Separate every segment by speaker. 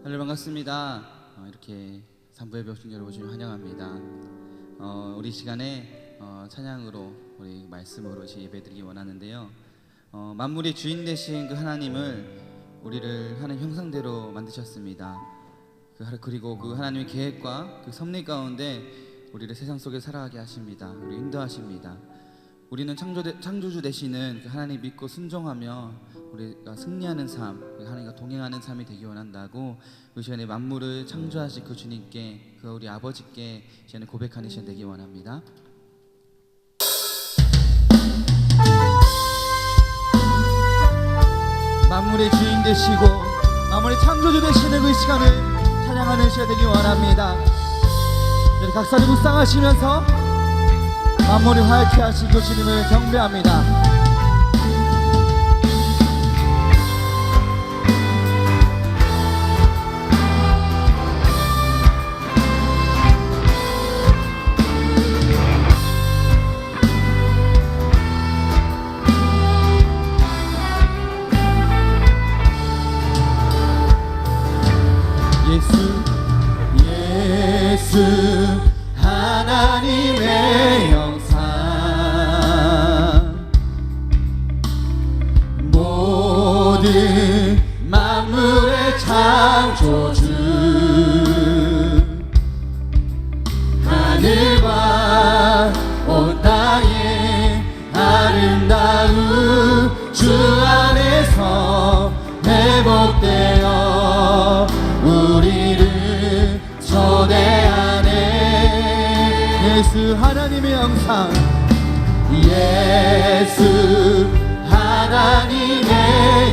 Speaker 1: 할렐루야, 반갑습니다. 이렇게 산부의 벽신 여러분 주님 환영합니다. 우리 시간에 찬양으로 우리 말씀으로 예배드리기 원하는데요. 만물의 주인 되신 그 하나님을 우리를 하는 형상대로 만드셨습니다. 그리고 그 하나님의 계획과 그 섭리 가운데 우리를 세상 속에 살아가게 하십니다. 우리 인도하십니다. 우리는 창조주 되시는 그 하나님 믿고 순종하며 우리가 승리하는 삶, 하나님과 동행하는 삶이 되기 원한다고 이 시간에 만물을 창조하신 그 주님께, 그 우리 아버지께 이 시간에 고백하는 시간 되기 원합니다. 만물의 주인 되시고 만물의 창조주 되시는 그 시간을 찬양하는 시간 되기 원합니다. 각사를 묵상하시면서 만물을 화이케 하신 그 주님을 경배합니다.
Speaker 2: 예수 하나님의 형상, 모든 만물의 창조주, 하늘과 온 땅의 아름다움 주 안에서 회복되어 우리를 초대하네.
Speaker 1: 예수 하나님의 형상,
Speaker 2: 예수 하나님의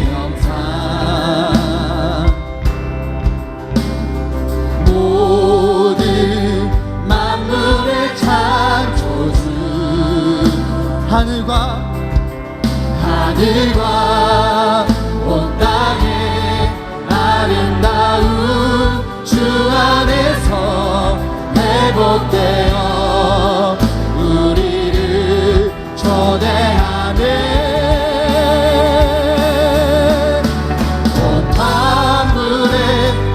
Speaker 2: 형상, 모든 만물의 창조주,
Speaker 1: 하늘과
Speaker 2: 온 땅의 아름다움 주 안에서 회복되어 우리를 초대하네. 온 만물의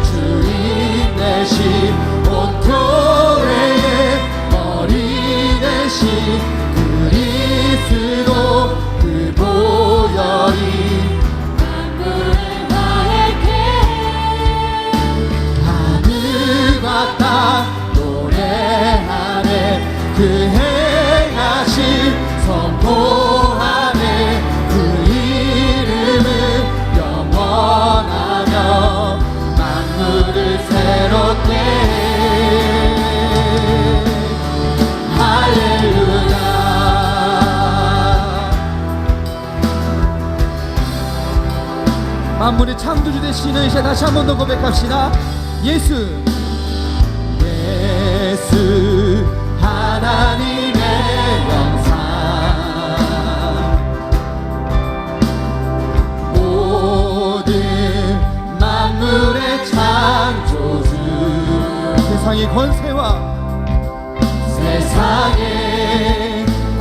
Speaker 2: 주인 되신, 온 교회의 머리 되신 그리스도 그 보혈이 만물을 화이케 해. 하늘과 땅 노래하네. 그 행하신 선포하네. 그 이름은 영원하며 만물을 새롭게 해. 할렐루야.
Speaker 1: 만물의 창조주 되시는 이제 다시 한 번 더 고백합시다. 예수
Speaker 2: 하나님의 형상, 모든 만물의 창조주,
Speaker 1: 세상의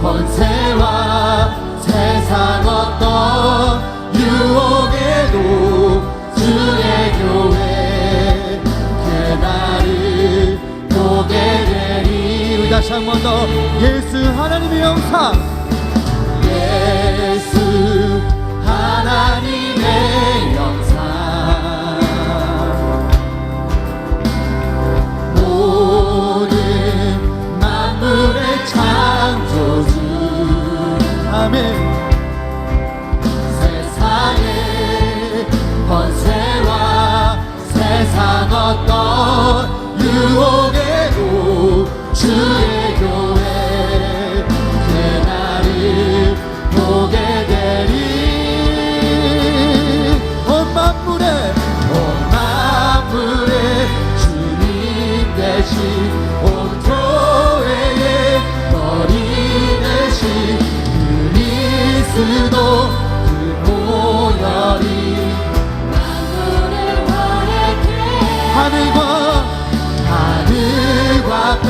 Speaker 1: 권세와
Speaker 2: 세상 어떤 유혹에도 주의 교회 그날을 보게 되리.
Speaker 1: 우리 다시 한 번 더. 예수 하나님의 형상,
Speaker 2: 예수 하나님의 형상, 모든 만물의 창조주,
Speaker 1: 아멘.
Speaker 2: 세상의 권세와 세상 어떤 유혹에도 주의 교회 그날을 보게 되리.
Speaker 1: 온 만물의
Speaker 2: 주님 되신, 온 교회의 머리 되신 그리스도 그 보혈이 만물을 화이케 해. 하늘과 땅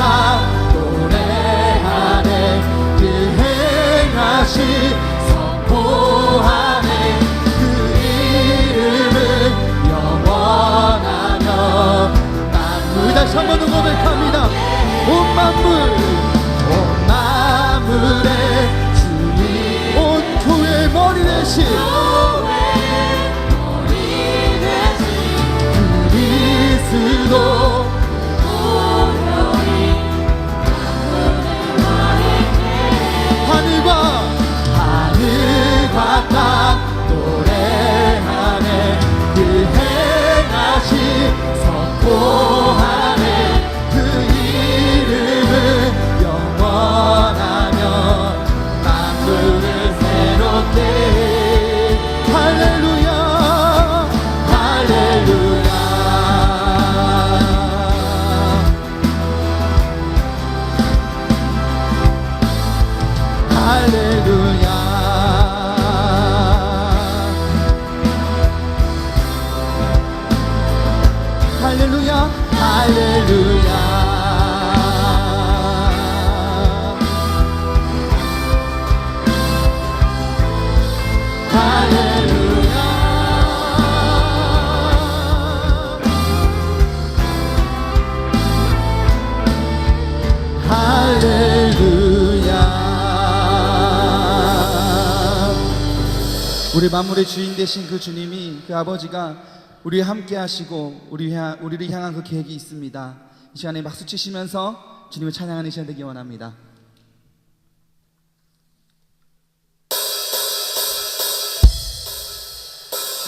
Speaker 1: 우리 만물의 주인 되신 그 주님이, 그 아버지가 우리와 함께 하시고 우리를 향한 그 계획이 있습니다. 이 시간에 박수 치시면서 주님을 찬양하는 시간 되기 원합니다.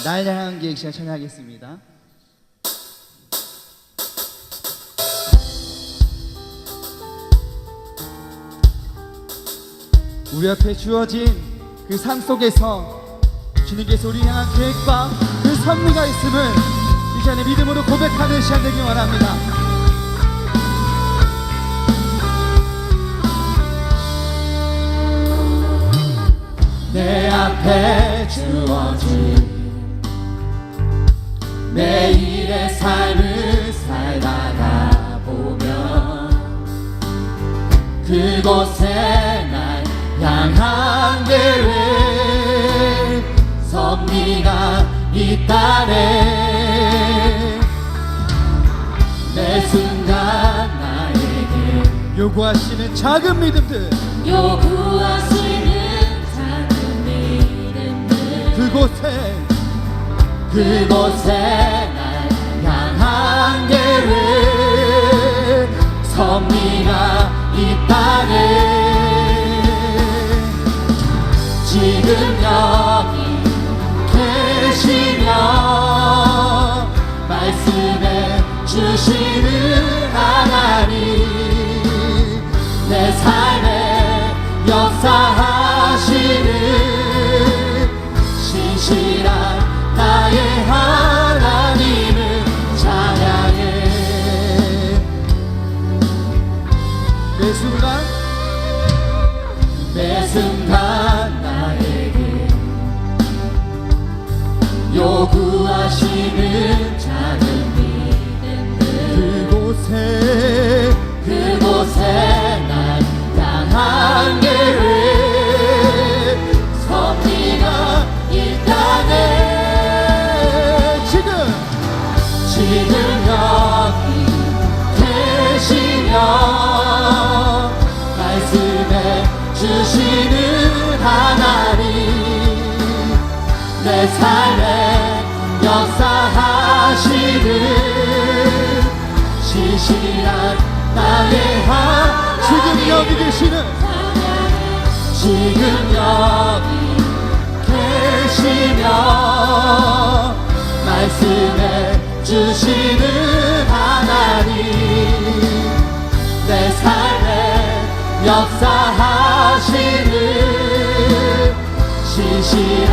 Speaker 1: 날 향한 계획 시간 찬양하겠습니다. 우리 앞에 주어진 그 삶 속에서 주님께서 우리 향한 계획과 그 섭리가 있음을 이 시간에 믿음으로 고백하는 시간 되기 원합니다.
Speaker 2: 내 앞에 주어진 매일의 삶을 살다가 보면 그곳에 날 향한 계획 섭리가 있다네. 매 순간 나에게
Speaker 1: 요구하시는 작은 믿음들,
Speaker 2: 요구하시는 작은 믿음들 그곳에 날 향한 계획 섭리가 있다네. 지금 여기 계시며 말씀해 주시는 하나님 내 삶에 역사하시는 신실한 나의 하나님을 찬양해. 매 순간 나에게 요구하시는 작은 믿음들 그곳에 날 향한 계획 섭리가 있다네. 지금 여기 계시며 말씀해 주시는 하나님 내 삶에 역사하시는 신실한 나의 하나님
Speaker 1: 지금 여기 계시는
Speaker 2: 지금 여기 계시며 말씀해 주시는 하나님 내 삶에 역사하시는 신실한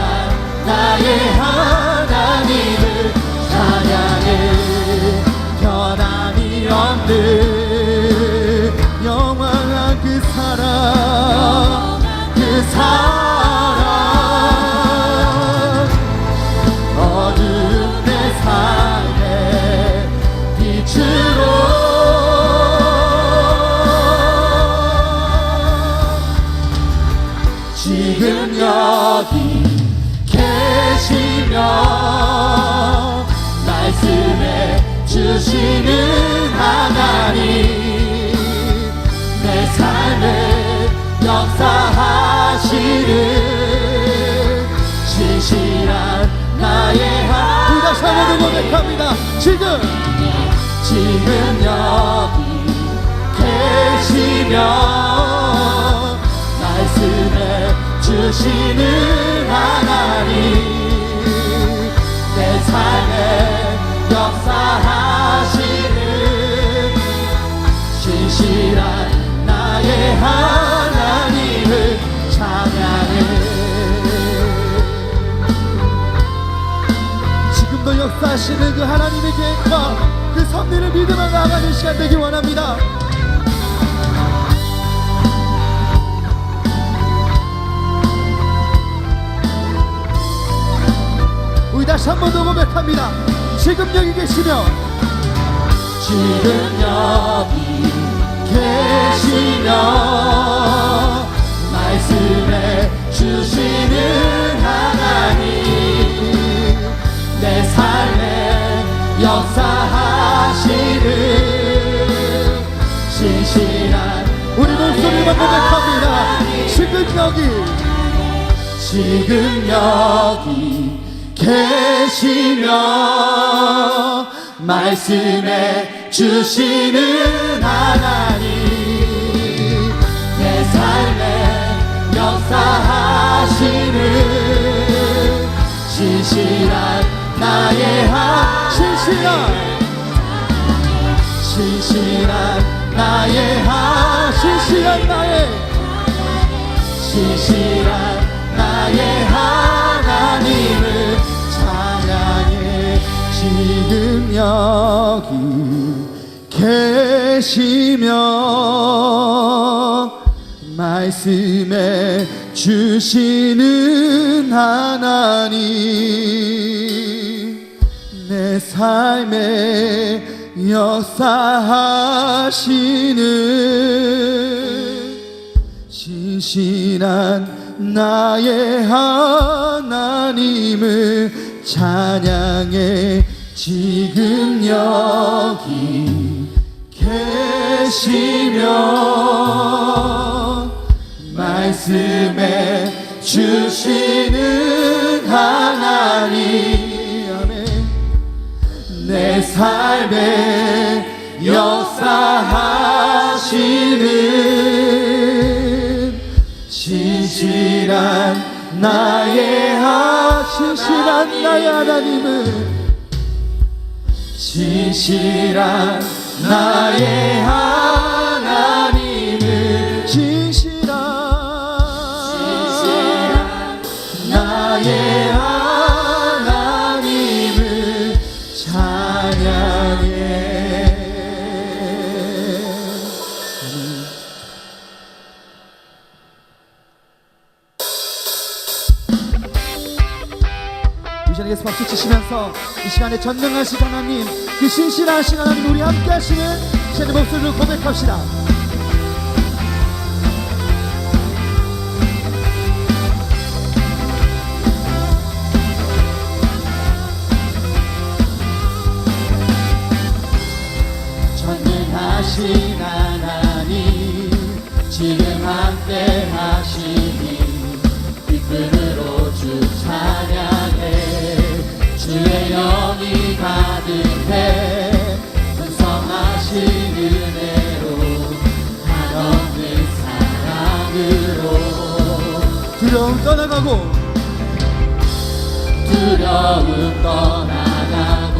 Speaker 2: 나의 하나님을 찬양해. 변함이 없는
Speaker 1: 영원한 그 사랑
Speaker 2: 어두운 내 삶의 빛으로 지금 여기 계시며 말씀해 주시는 하나님 내 삶을 역사하시는 신실한 나의
Speaker 1: 우리 다시 한번 고백합니다. 지금
Speaker 2: 여기 계시며 말씀해 주시는 하나님 내 삶에 역사하시는 신실한 나의 하나님을 찬양해.
Speaker 1: 지금도 역사하시는 그 하나님의 계획과 그 섭리를 믿으며 나아가는 시간 되기 원합니다. 우리 다시 한 번 더 고백합니다. 지금 여기 계시며
Speaker 2: 말씀해 주시는 하나님 내 삶에 역사하시는 신실한
Speaker 1: 우리 목소리만 고백합니다. 지금 여기
Speaker 2: 지금 여기 계시며 말씀해 주시는 하나님 내 삶에 역사하시는 신실한 나의 신실한 나의 하나님을 찬양해 지금 여기 계시며 말씀해 주시는 하나님 내 삶에 역사하시는 신실한 나의 하나님을 찬양해 지금 여기 계시며 말씀해 주시는 하나님 아멘. 내 삶에 역사하시는 신실한 나의 하나님을 신실한 나의 하나님을 신실한 나의 하나님을 찬양해 이 시간에 예수 박수 치시면서 이 시간에 전능하신 하나님 그 신실하신 하나님 우리 함께 하시는 제 목소리로 고백합시다. 전능하신 하나님 지금 함께 하시니 기쁨으로 주 찬양해 주의 영이 가득해 풍성하신 은혜로 한없는 사랑으로 두려움 떠나가고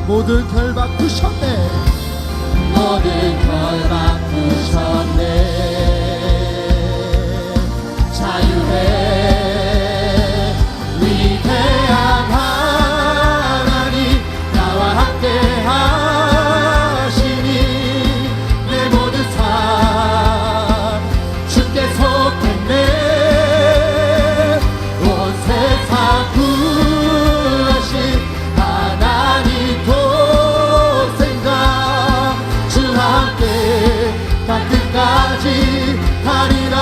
Speaker 2: 모든 결박 부셨네 자유해 위대한 하나님 나와 함께 하시니 내 모든 삶 주께 속했네 온 세상 구하신 하나님 독생자 주와 함께 끝까지 하리라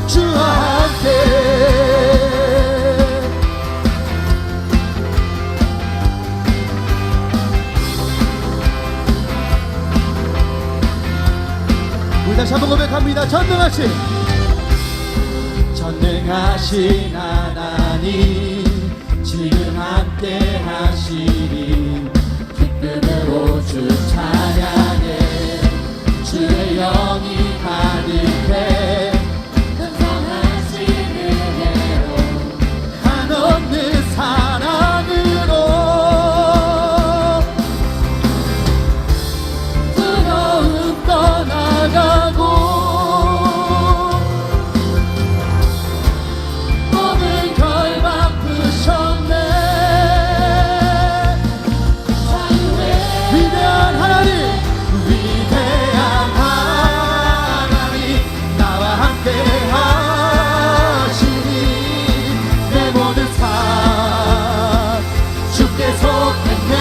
Speaker 2: 주와 함께 우리 다시 한번 고백합니다. 전능하신 하나님 지금 함께 하시니 기쁨으로 주 찬양해 주의 영이 가득해 풍성하신 은혜로 한없는 사랑으로 두려움 떠나가고 모든 결박 부셨네 위대한 하나님 나와 함께 하시니 내 모든 삶 주께 속했네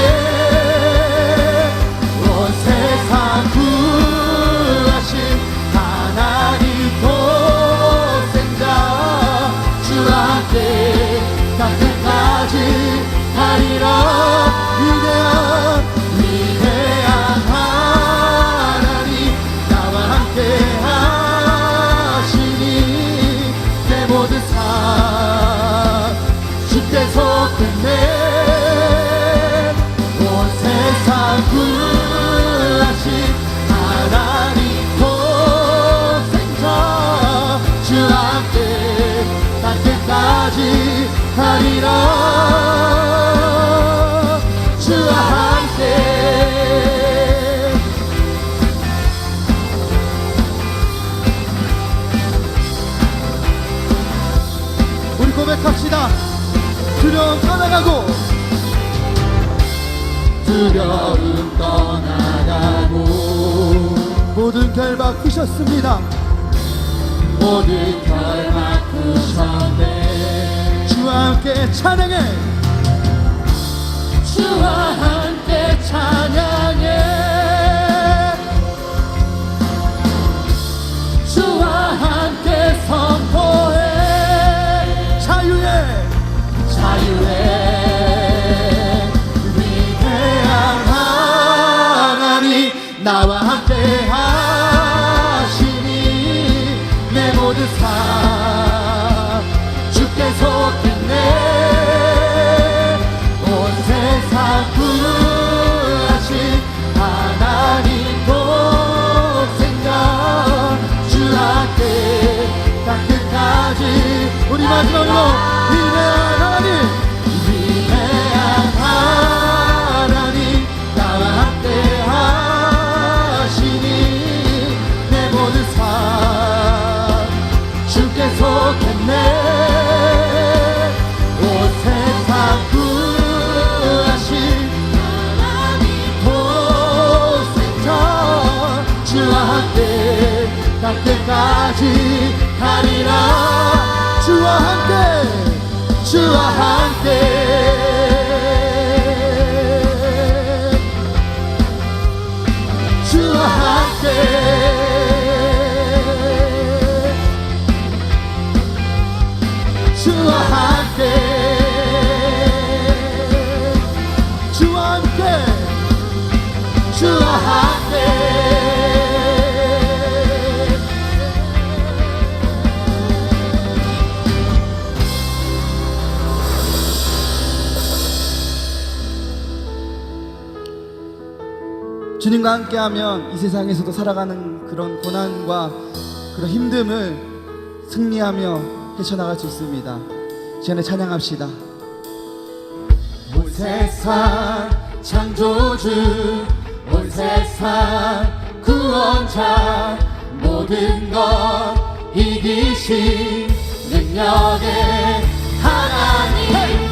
Speaker 2: 온 세상 구하신 하나님 독생자 주와 함께 끝까지 하리라 위대한 하나님 나와 함께 하시니 끝내 온 세상 구하신 하나님 독생자 주 함께 날 끝까지 가리라 주와 함께 우리 고백합시다. 두려움 떠나가고 두려움 떠나가고 모든 결박 푸셨습니다. 모든 결박 푸셨네 주와 함께 찬양해 주와 함께 찬양해 주와 함께 선포해 자유의 위대한 하나님 나와 함께 하시니 내 모든 삶 주께서 끝내 온 세상 구하신 하나님 독생자 주 함께 땅 끝까지 우리 마지막으로 위대한 하나님 나와 함께 하시니 내 모든 삶 주께서 겠네 온 세상 구하신 하나님 독생자 주와 함께 땅 끝까지 가리라 주와 함께 주와 함께 주와 함께 주와 함께 주와 함께 주와 함께 주님과 함께하면 이 세상에서도 살아가는 그런 고난과 그런 힘듦을 승리하며 헤쳐나갈 수 있습니다. 시간에 찬양합시다. 온 세상 창조주 온 세상 구원자 모든 것 이기신 능력의 하나님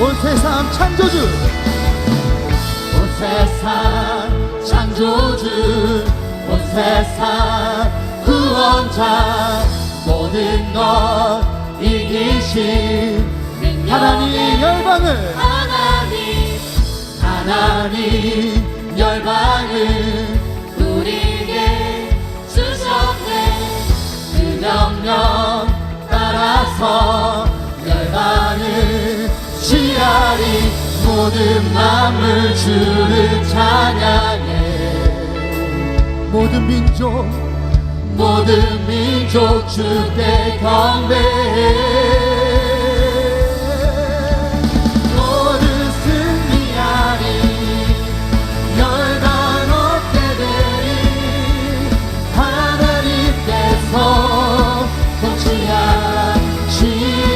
Speaker 2: 온 세상 창조주 온 세상 창조주 온 세상 구원자 모든 것 이기신 하나님 열방을 하나님 열방을 우리에게 주셨네 그 명령 따라서 열방을 시아리 모든 만물 주를 찬양해 모든 민족 주께 경배해 모든 승리하리 열방 얻게 되리 하나님께서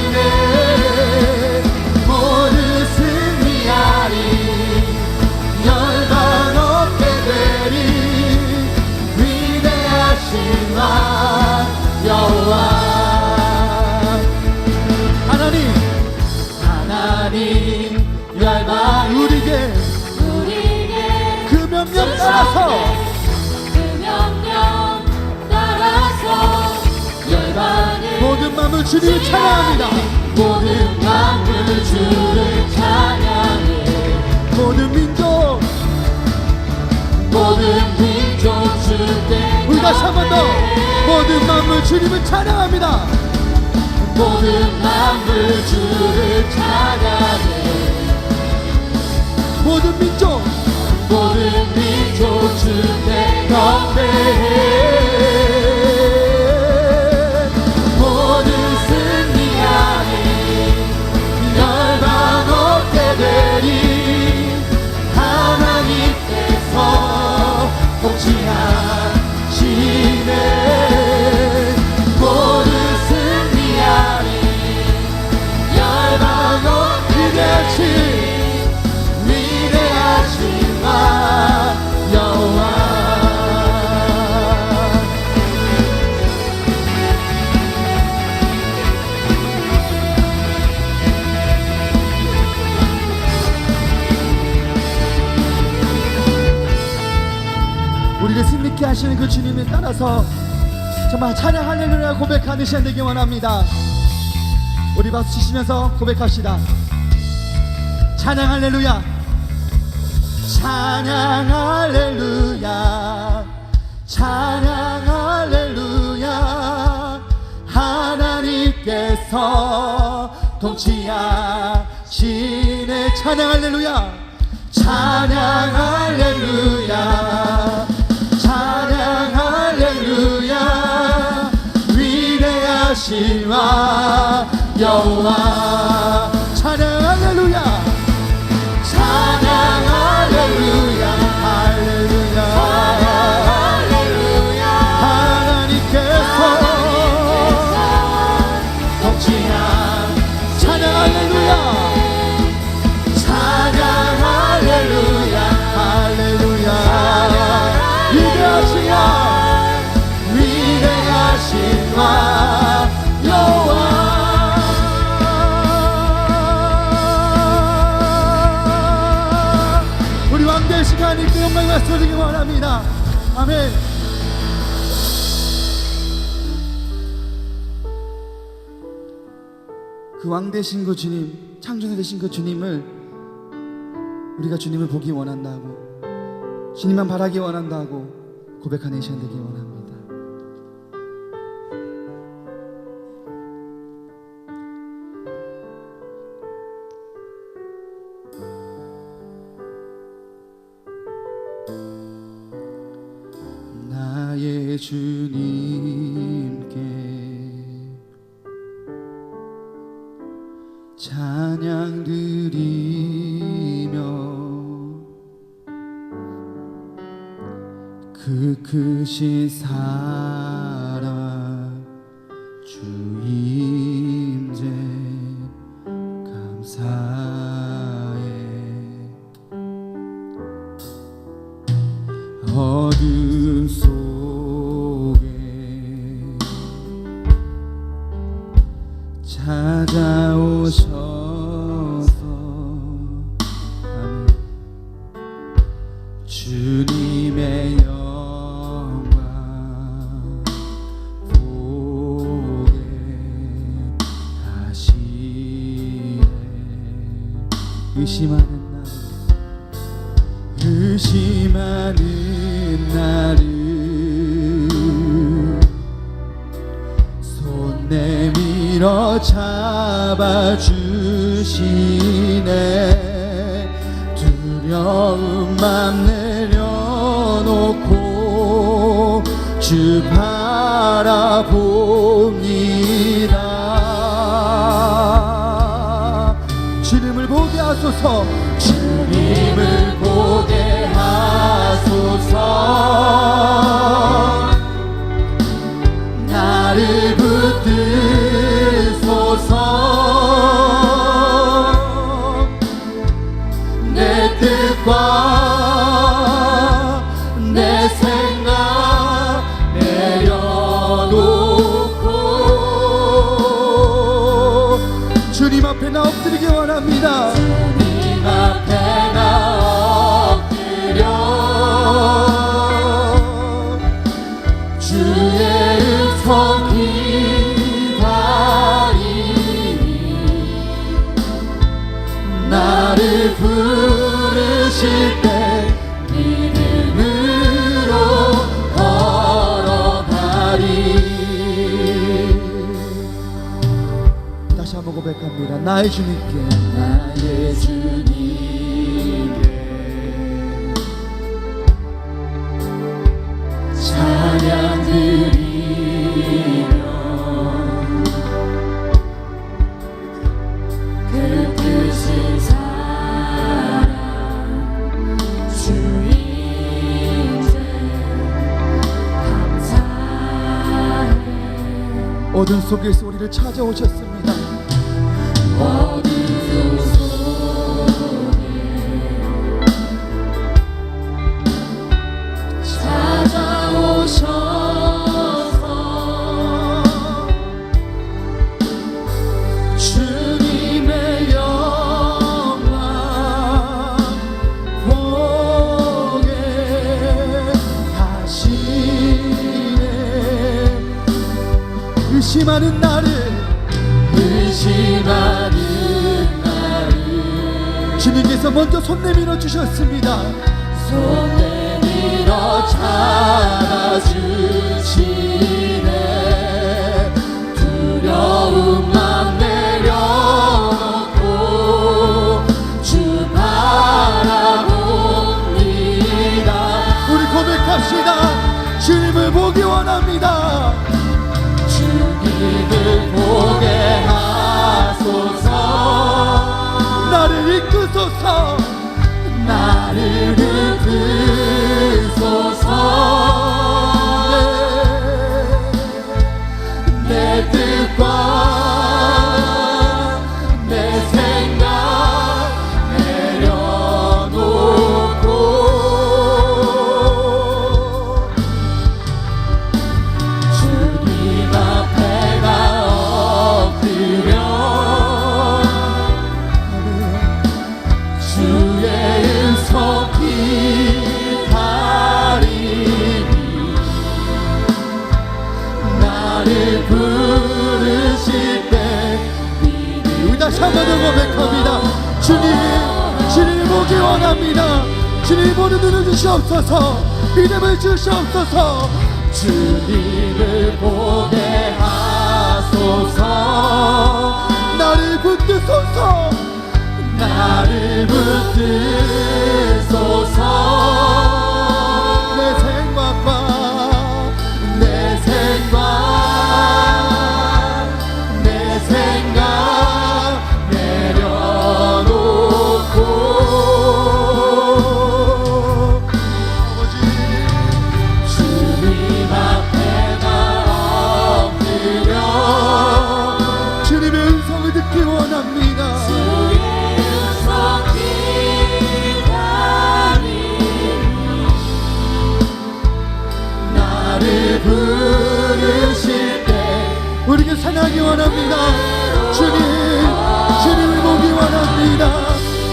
Speaker 2: 통치하시네 모든 승리하리 열방 얻게 되리 위대하신 여호와 하나님 열방 우리에게 그 명령 따라서 열방을 모든 만물 주를 찬양합니다 모든 만물 주를 찬양해 모든 민족 주께 우리 다시 한 번 더 모든 만물 주님을 찬양합니다 모든 만물 주를 찬양해 모든 민족 모든 민족 주께 경배해. 모든 승리하리 열방 얻게 되리. 하나님께서 통치하시네. 모든 승리하리 열방 얻게 되시. 위대하신 마 여호와. 우리를 승리케 하시는 그 주님을 따라서 정말 찬양 할렐루야 고백하는 시간 되기 원합니다. 우리 박수 치시면서 고백합시다. 찬양 할렐루야, 찬양 할렐루야, 찬양 할렐루야. 하나님께서 통치하시네. 찬양 할렐루야, 찬양 할렐루야, 찬양 할렐루야. 위대하신 와 여호와. 찬양 할렐루야, 찬양 할렐루야, 할렐루야, 할렐루야. 하나님께서 통치한 찬양 할렐루야, 찬양 할렐루야, 할렐루야. 위대하신 와, 위대하신 와 여호와. 우리 왕될 시간이 그 영광을 말씀드리기 원합니다. 아멘. 그 왕되신 그 주님, 창조자 되신 그 주님을 우리가 주님을 보기 원한다고, 주님만 바라기 원한다고 고백하는 시간 되기 원합니다. 나의 주님께 찬양 드리며 그 크신 사랑 주 임재 감사해. 어둠 속에 찾아오셔서 주님의 영광 보게 하시네. 의심하는 나를 손 내밀어 잡아주시네. 두려움 맘 내려놓고 주 바라봅니다. 주님을 보게 하소서, 주님을 보게 하소서. 나를 붙드소서. 내 뜻과 내 생각 내려놓고 주님 앞에 나 엎드리기 원합니다. 주님 앞에 나 엎드려 주의 음성 기다리니 나를 부르실 때 믿음으로 걸어가리. 다시 한번 고백합니다. 나의 주님께, 나의 주님께
Speaker 3: 주 이제 감사해.
Speaker 2: 어둠 속에서 우리를 찾아오셨습니다.
Speaker 3: 어둠 속에 찾아오셔서 주님의 영광 보게 하시네.
Speaker 2: 의심하는 나를 주님께서 먼저 손 내밀어 주셨습니다.
Speaker 3: 손 내밀어 찾아주시네. 두려움만 내려놓고 주 바라봅니다.
Speaker 2: 우리 고백합시다. 주님을 보기 원합니다.
Speaker 3: 주님을 보게 하소서.
Speaker 2: 나를 이끄소서.
Speaker 3: 나를 이끄소서. 내 뜻과 내 생각 내려놓고 주님 앞에 나 엎드려 주의 음성 기다리니 나를 부르실 때
Speaker 2: 우리 다시 한 번 더 고백합니다. 주님을 보기 원합니다. 주님 보는 눈을 주시옵소서. 믿음을 주시옵소서.
Speaker 3: 주님을 보게 하소서.
Speaker 2: 나를 붙드소서.
Speaker 3: 나를 붙드소서.
Speaker 2: 내 생각과
Speaker 3: 내 생각 내 생각 내려놓고
Speaker 2: 아버지
Speaker 3: 주님 앞에 나 엎드려
Speaker 2: 주님의 음성을 듣기 원합니다.
Speaker 3: 주의 음성 기다리니 나를 부르실 때
Speaker 2: 우리가 찬양하기 원합니다. 주님을 보기 원합니다.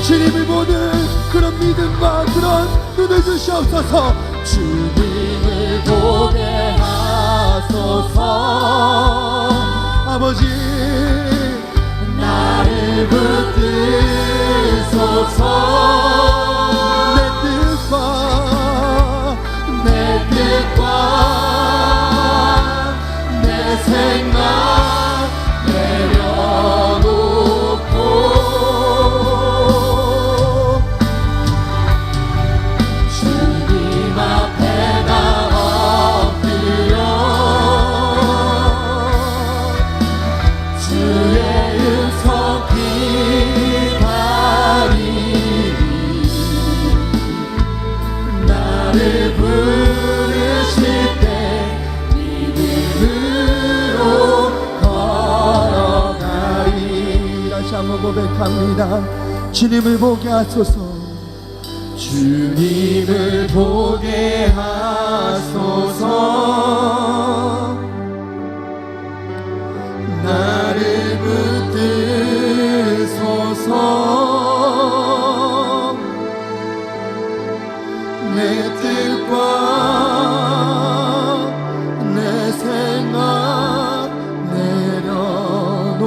Speaker 2: 주님을 보는 그런 믿음과 그런 눈을 주시옵소서.
Speaker 3: 주님을 보게 하소서.
Speaker 2: 아버지
Speaker 3: 나를 붙드소서.
Speaker 2: 내 뜻과
Speaker 3: 내 뜻과 내 생각 내려놓고 주님 앞에 나 엎드려 주의 음성 기다리니 나를 부르실 때 믿음으로 걸어가리.
Speaker 2: 다시 한번 고백합니다. 주님을 보게 하소서.
Speaker 3: 주님을 보게 하소서. 나를 붙드소서. 내 뜻과 내 생각 내려놓고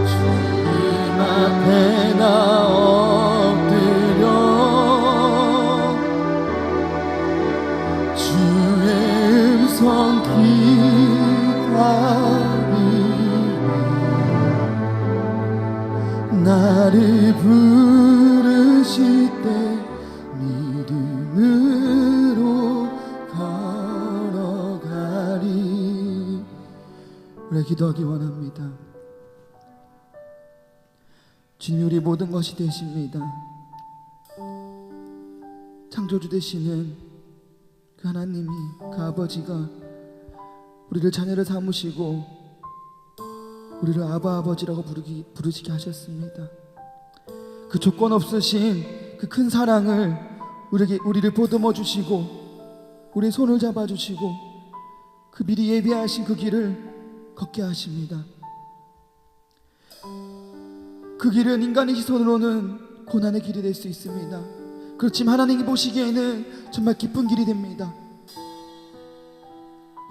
Speaker 3: 주님 앞에 나 엎드려 주의 음성 기다리니 나를 부르실 때 믿음으로 걸어가리.
Speaker 2: 우리 기도하기 원합니다. 주님이 우리 모든 것이 되십니다. 창조주 되시는 그 하나님이, 그 아버지가 우리를 자녀를 삼으시고 우리를 아바 아버지라고 부르시게 하셨습니다. 그 조건 없으신 그 큰 사랑을 우리를 보듬어 주시고 우리의 손을 잡아 주시고 그 미리 예비하신 그 길을 걷게 하십니다. 그 길은 인간의 시선으로는 고난의 길이 될 수 있습니다. 그렇지만 하나님이 보시기에는 정말 기쁜 길이 됩니다.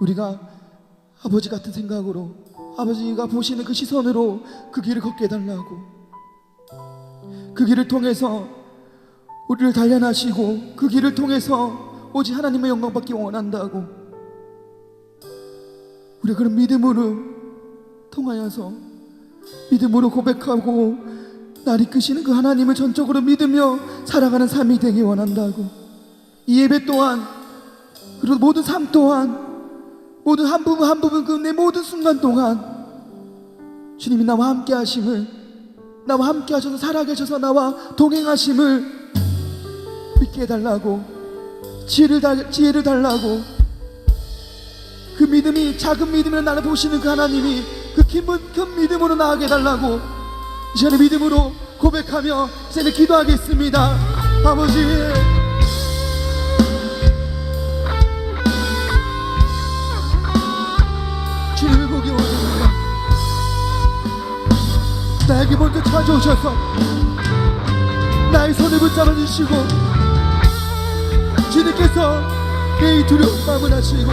Speaker 2: 우리가 아버지 같은 생각으로, 아버지가 보시는 그 시선으로 그 길을 걷게 해달라고, 그 길을 통해서 우리를 단련하시고 그 길을 통해서 오직 하나님의 영광 받기 원한다고, 우리가 그런 믿음으로 통하여서 믿음으로 고백하고 날 이끄시는 그 하나님을 전적으로 믿으며 살아가는 삶이 되기 원한다고, 이 예배 또한, 그리고 모든 삶 또한, 모든 한 부분 한 부분 그 내 모든 순간 동안 주님이 나와 함께 하심을, 나와 함께 하셔서 살아계셔서 나와 동행하심을 믿게 해달라고, 지혜를 달라고, 그 믿음이, 작은 믿음으로 나를 보시는 그 하나님이 그 큰 믿음으로 나아가게 해달라고 이 시간에 믿음으로 고백하며 이제는 기도하겠습니다. 아버지, 주님을 보기 원합니다. 나에게 먼저 찾아오셔서 나의 손을 붙잡아 주시고 주님께서 내 두려운 마음을 하시고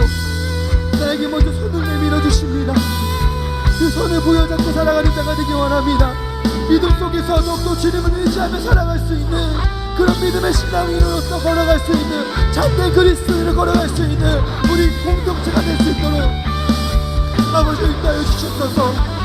Speaker 2: 나에게 먼저 손을 내밀어 주십니다. 그 손을 부여잡고 살아가는 자가 되기 원합니다. 믿음 속에서 더욱더 주님을 의지하며 살아갈 수 있는 그런 믿음의 신앙인으로서 걸어갈 수 있는 참된 그리스도인으로 걸어갈 수 있는 우리 공동체가 될 수 있도록 아버지 인도하여 주셨소서.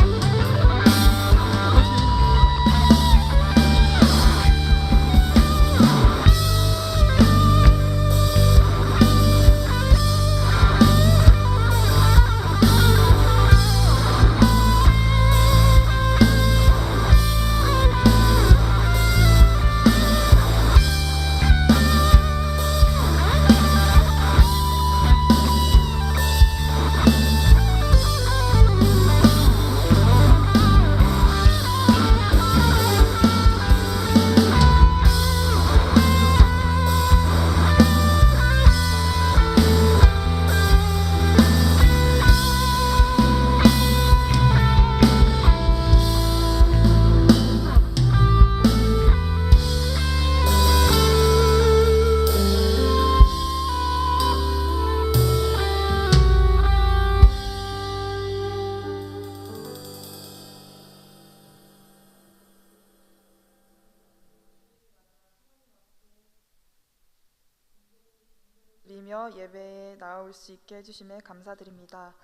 Speaker 4: 드리며 예배에 나올 수 있게 해주심에 감사드립니다.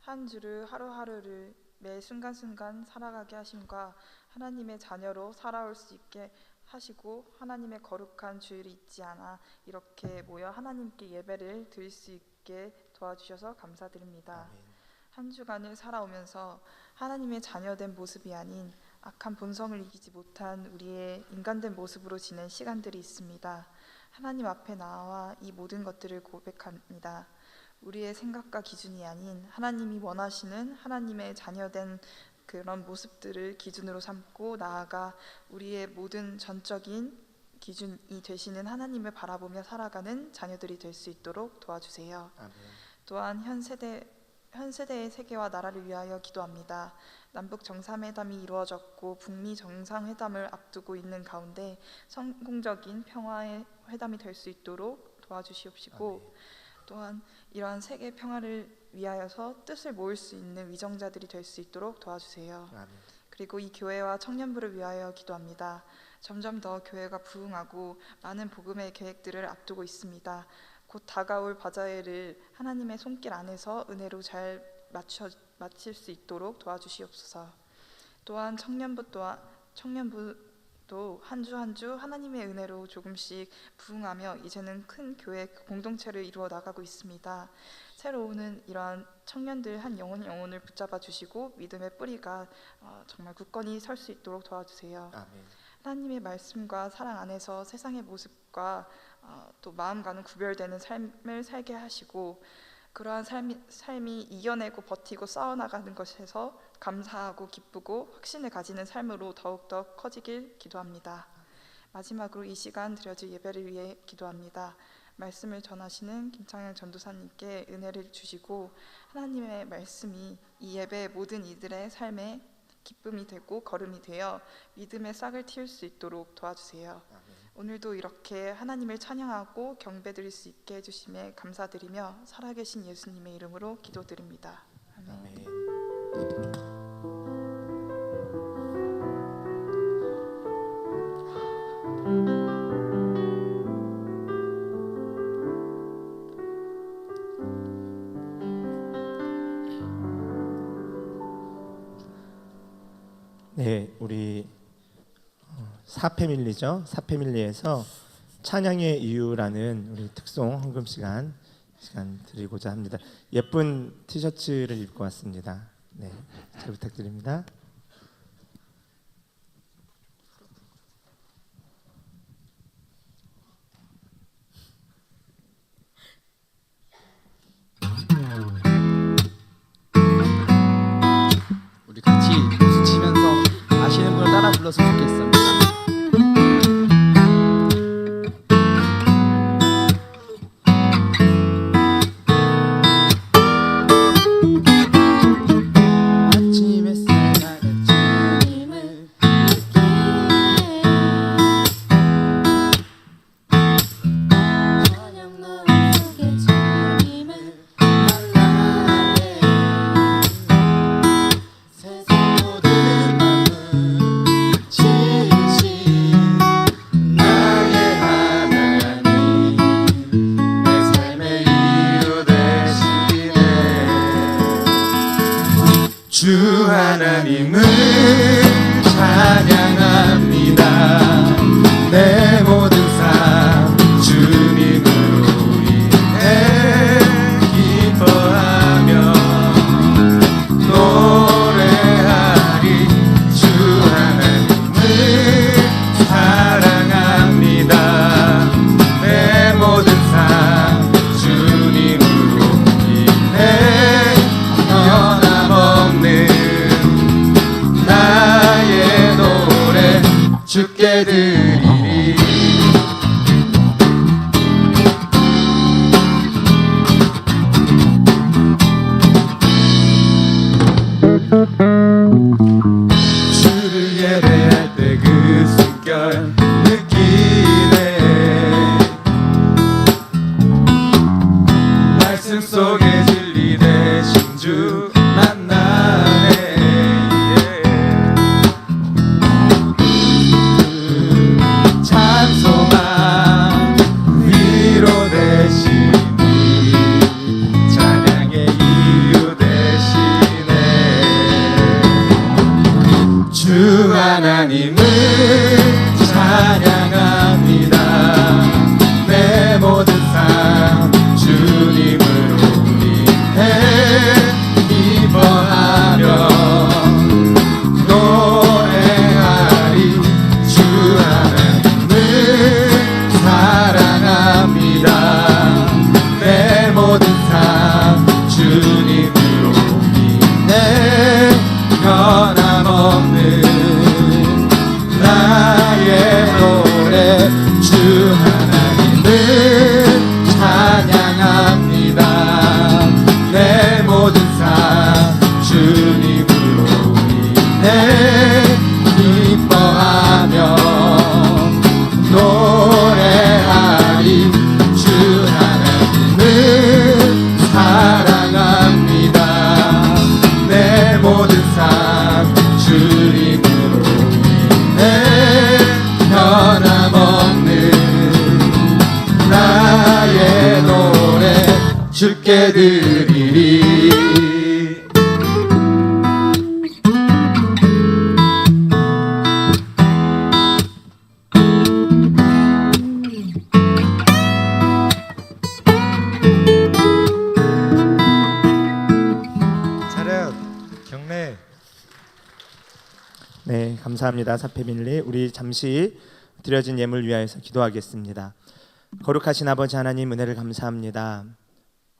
Speaker 4: 한 주를 하루하루를 매 순간순간 살아가게 하심과 하나님의 자녀로 살아올 수 있게 하시고 하나님의 거룩한 주일을 잊지 않아 이렇게 모여 하나님께 예배를 드릴 수 있게 도와주셔서 감사드립니다. 한 주간을 살아오면서 하나님의 자녀된 모습이 아닌 악한 본성을 이기지 못한 우리의 인간된 모습으로 지낸 시간들이 있습니다. 하나님 앞에 나와 이 모든 것들을 고백합니다. 우리의 생각과 기준이 아닌 하나님이 원하시는 하나님의 자녀된 그런 모습들을 기준으로 삼고 나아가 우리의 모든 전적인 기준이 되시는 하나님을 바라보며 살아가는 자녀들이 될 수 있도록 도와주세요. 아멘. 또한 현 세대의 세계와 나라를 위하여 기도합니다. 남북 정상회담이 이루어졌고 북미 정상회담을 앞두고 있는 가운데 성공적인 평화의 회담이 될 수 있도록 도와주시옵시고 아멘. 또한 이러한 세계 평화를 위하여서 뜻을 모을 수 있는 위정자들이 될 수 있도록 도와주세요. 아멘. 그리고 이 교회와 청년부를 위하여 기도합니다. 점점 더 교회가 부흥하고 많은 복음의 계획들을 앞두고 있습니다. 곧 다가올 바자회를 하나님의 손길 안에서 은혜로 잘 마칠 수 있도록 도와주시옵소서. 또한 청년부 또 한 주 한 주 하나님의 은혜로 조금씩 부흥하며 이제는 큰 교회 공동체를 이루어 나가고 있습니다. 새로 오는 이러한 청년들 한 영혼을 붙잡아 주시고 믿음의 뿌리가 정말 굳건히 설 수 있도록 도와주세요.
Speaker 5: 아멘.
Speaker 4: 하나님의 말씀과 사랑 안에서 세상의 모습과 또 마음과는 구별되는 삶을 살게 하시고 그러한 삶이 이겨내고 버티고 싸워나가는 것에서 감사하고 기쁘고 확신을 가지는 삶으로 더욱더 커지길 기도합니다. 마지막으로 이 시간 드려질 예배를 위해 기도합니다. 말씀을 전하시는 김창현 전도사님께 은혜를 주시고 하나님의 말씀이 이 예배의 모든 이들의 삶에 기쁨이 되고 걸음이 되어 믿음의 싹을 틔울 수 있도록 도와주세요. 오늘도 이렇게 하나님을 찬양하고 경배드릴 수 있게 해주심에 감사드리며 살아계신 예수님의 이름으로 기도드립니다. 아멘.
Speaker 5: 아멘. 네, 우리 사패밀리죠. 사패밀리에서 찬양의 이유라는 우리 특송 헌금 시간 드리고자 합니다. 예쁜 티셔츠를 입고 왔습니다. 네, 잘 부탁드립니다.
Speaker 1: 우리 같이 박수 치면서 아시는 분을 따라 불렀으면 좋겠습니다. 아침 햇살 나는 주님을
Speaker 6: 저녁 노을 속에 주님을 만나네.
Speaker 3: 세상 모든 만물 지으신 나의 하나님 내 삶의 이유 되시네. 주 하나님을 찬양합니다. 내 모든 삶 주님으로 인해 기뻐하며 노래하리. 주 하나님을 사랑합니다. 내 모든 삶 주님으로 인해 변함없는 나의 노래 주께 드리리. 주를 예배할 때 그 숨결 느끼네. 말씀 속에 진리 되신 주 만나네. 찬송한 위로 되시니 찬양의 이유 되시네. 주 하나님을 찬양합니다. 내 모든 삶 주님으로 인해 기뻐하며 노래하리. 주 하나님을 사랑합니다. 내 모든 삶 주님으로 인해 변함없는 나의 노래. 주 하나님을 찬양합니다. 내 모든 삶 주님으로 인해 기뻐하며 노래하리. 주 하나님을 사랑합니다. 내 모든 삶 주님으로 인해 변함없는 나의 노래 주께 드리리.
Speaker 5: 감사합니다. 사페밀리, 우리 잠시 드려진 예물 위하여서 기도하겠습니다. 거룩하신 아버지 하나님, 은혜를 감사합니다.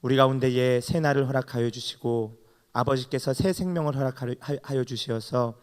Speaker 5: 우리 가운데에 새 날을 허락하여 주시고 아버지께서 새 생명을 허락하여 주시어서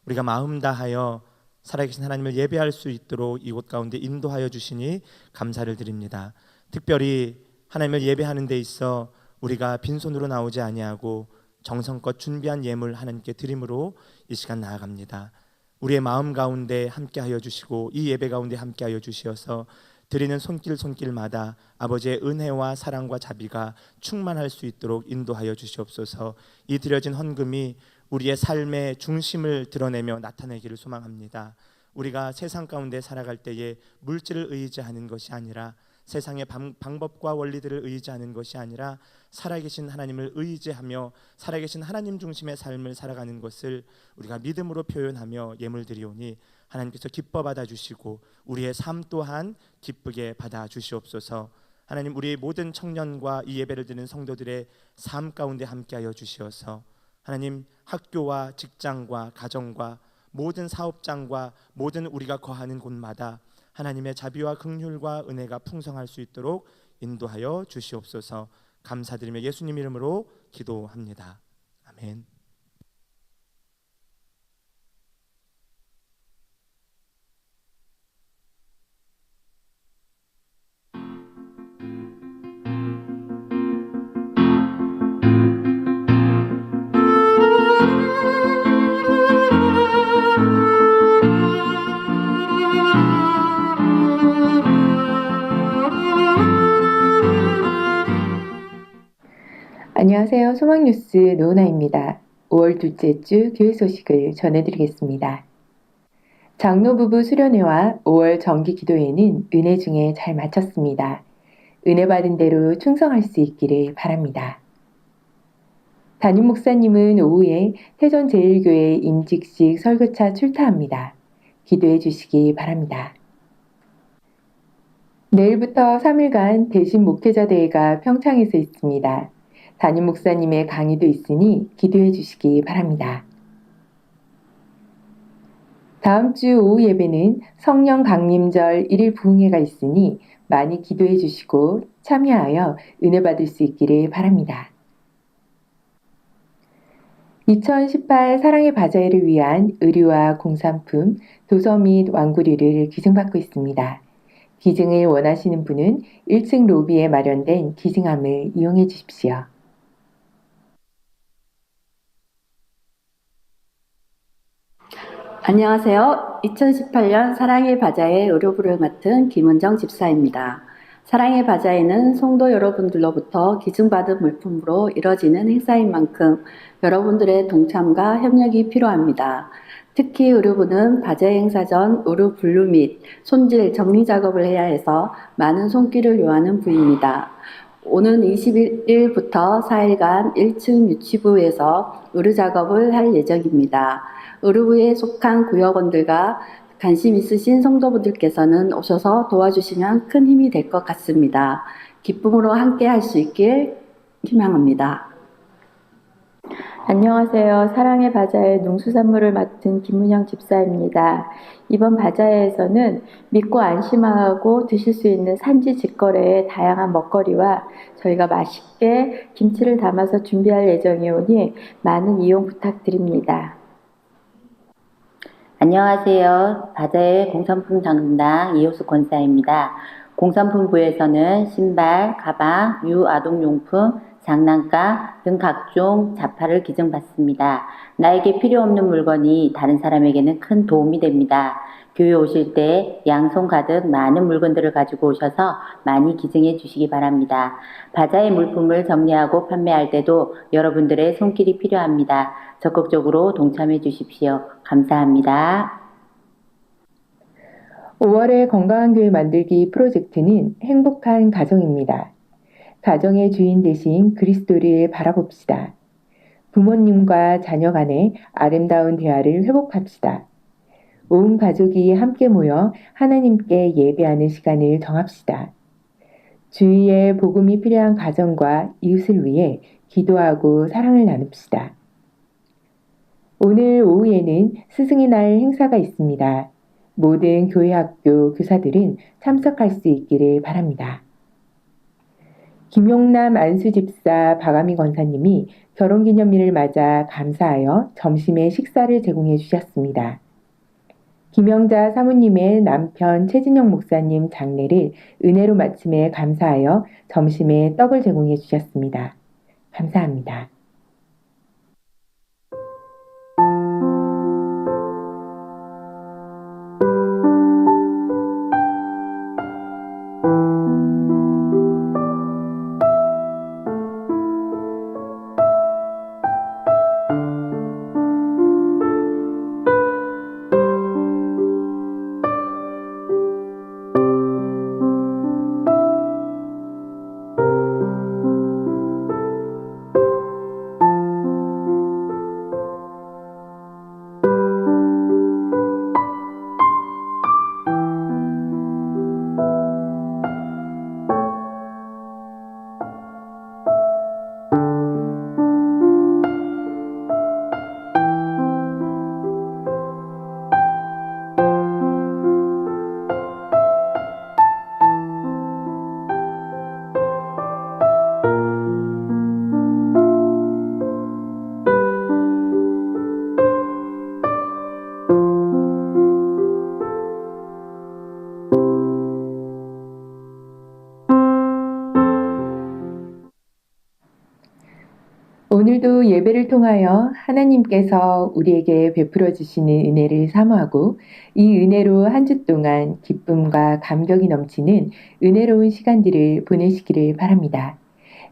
Speaker 5: 우리가 마음 다하여 살아계신 하나님을 예배할 수 있도록 이곳 가운데 인도하여 주시니 감사를 드립니다. 특별히 하나님을 예배하는 데 있어 우리가 빈손으로 나오지 아니하고 정성껏 준비한 예물 하나님께 드림으로 이 시간 나아갑니다. 우리의 마음 가운데 함께하여 주시고 이 예배 가운데 함께하여 주시어서 드리는 손길마다 아버지의 은혜와 사랑과 자비가 충만할 수 있도록 인도하여 주시옵소서. 이 드려진 헌금이 우리의 삶의 중심을 드러내며 나타내기를 소망합니다. 우리가 세상 가운데 살아갈 때에 물질을 의지하는 것이 아니라 세상의 방법과 원리들을 의지하는 것이 아니라 살아계신 하나님을 의지하며 살아계신 하나님 중심의 삶을 살아가는 것을 우리가 믿음으로 표현하며 예물 드리오니 하나님께서 기뻐 받아주시고 우리의 삶 또한 기쁘게 받아주시옵소서. 하나님, 우리 모든 청년과 이 예배를 드리는 성도들의 삶 가운데 함께하여 주시어서 하나님, 학교와 직장과 가정과 모든 사업장과 모든 우리가 거하는 곳마다 하나님의 자비와 긍휼과 은혜가 풍성할 수 있도록 인도하여 주시옵소서. 감사드리며 예수님 이름으로 기도합니다. 아멘.
Speaker 7: 안녕하세요. 소망뉴스 노은아입니다. 5월 둘째 주 교회 소식을 전해드리겠습니다. 장로부부 수련회와 5월 정기기도회는 은혜 중에 잘 마쳤습니다. 은혜 받은 대로 충성할 수 있기를 바랍니다. 담임 목사님은 오후에 태전제일교회 임직식 설교차 출타합니다. 기도해 주시기 바랍니다. 내일부터 3일간 대신 목회자 대회가 평창에서 있습니다. 담임 목사님의 강의도 있으니 기도해 주시기 바랍니다. 다음 주 오후 예배는 성령 강림절 1일 부흥회가 있으니 많이 기도해 주시고 참여하여 은혜 받을 수 있기를 바랍니다. 2018 사랑의 바자회를 위한 의류와 공산품, 도서 및 완구류를 기증받고 있습니다. 기증을 원하시는 분은 1층 로비에 마련된 기증함을 이용해 주십시오.
Speaker 8: 안녕하세요. 2018년 사랑의 바자회 의료부를 맡은 김은정 집사입니다. 사랑의 바자회는 성도 여러분들로부터 기증받은 물품으로 이뤄지는 행사인 만큼 여러분들의 동참과 협력이 필요합니다. 특히 의료부는 바자회 행사 전 의료 분류 및 손질, 정리 작업을 해야 해서 많은 손길을 요하는 부입니다. 오는 21일부터 4일간 1층 유치부에서 의료 작업을 할 예정입니다. 의료부에 속한 구역원들과 관심 있으신 성도분들께서는 오셔서 도와주시면 큰 힘이 될 것 같습니다. 기쁨으로 함께 할 수 있길 희망합니다.
Speaker 7: 안녕하세요. 사랑의 바자회 농수산물을 맡은 김문영 집사입니다. 이번 바자회에서는 믿고 안심하고 드실 수 있는 산지 직거래의 다양한 먹거리와 저희가 맛있게 김치를 담아서 준비할 예정이오니 많은 이용 부탁드립니다.
Speaker 9: 안녕하세요. 바자회 공산품 담당 이호수 권사입니다. 공산품부에서는 신발, 가방, 유아동용품, 장난감 등 각종 자파를 기증받습니다. 나에게 필요 없는 물건이 다른 사람에게는 큰 도움이 됩니다. 교회 오실 때 양손 가득 많은 물건들을 가지고 오셔서 많이 기증해 주시기 바랍니다. 바자회 물품을 정리하고 판매할 때도 여러분들의 손길이 필요합니다. 적극적으로 동참해 주십시오. 감사합니다.
Speaker 7: 5월의 건강한 교회 만들기 프로젝트는 행복한 가정입니다. 가정의 주인 되신 그리스도를 바라봅시다. 부모님과 자녀 간의 아름다운 대화를 회복합시다. 온 가족이 함께 모여 하나님께 예배하는 시간을 정합시다. 주위에 복음이 필요한 가정과 이웃을 위해 기도하고 사랑을 나눕시다.
Speaker 10: 오늘 오후에는 스승의 날 행사가 있습니다. 모든 교회 학교 교사들은 참석할 수 있기를 바랍니다. 김용남 안수집사 박아미 권사님이 결혼기념일을 맞아 감사하여 점심에 식사를 제공해 주셨습니다. 김영자 사모님의 남편 최진영 목사님 장례를 은혜로 마침에 감사하여 점심에 떡을 제공해 주셨습니다. 감사합니다. 오늘도 예배를 통하여 하나님께서 우리에게 베풀어 주시는 은혜를 사모하고 이 은혜로 한 주 동안 기쁨과 감격이 넘치는 은혜로운 시간들을 보내시기를 바랍니다.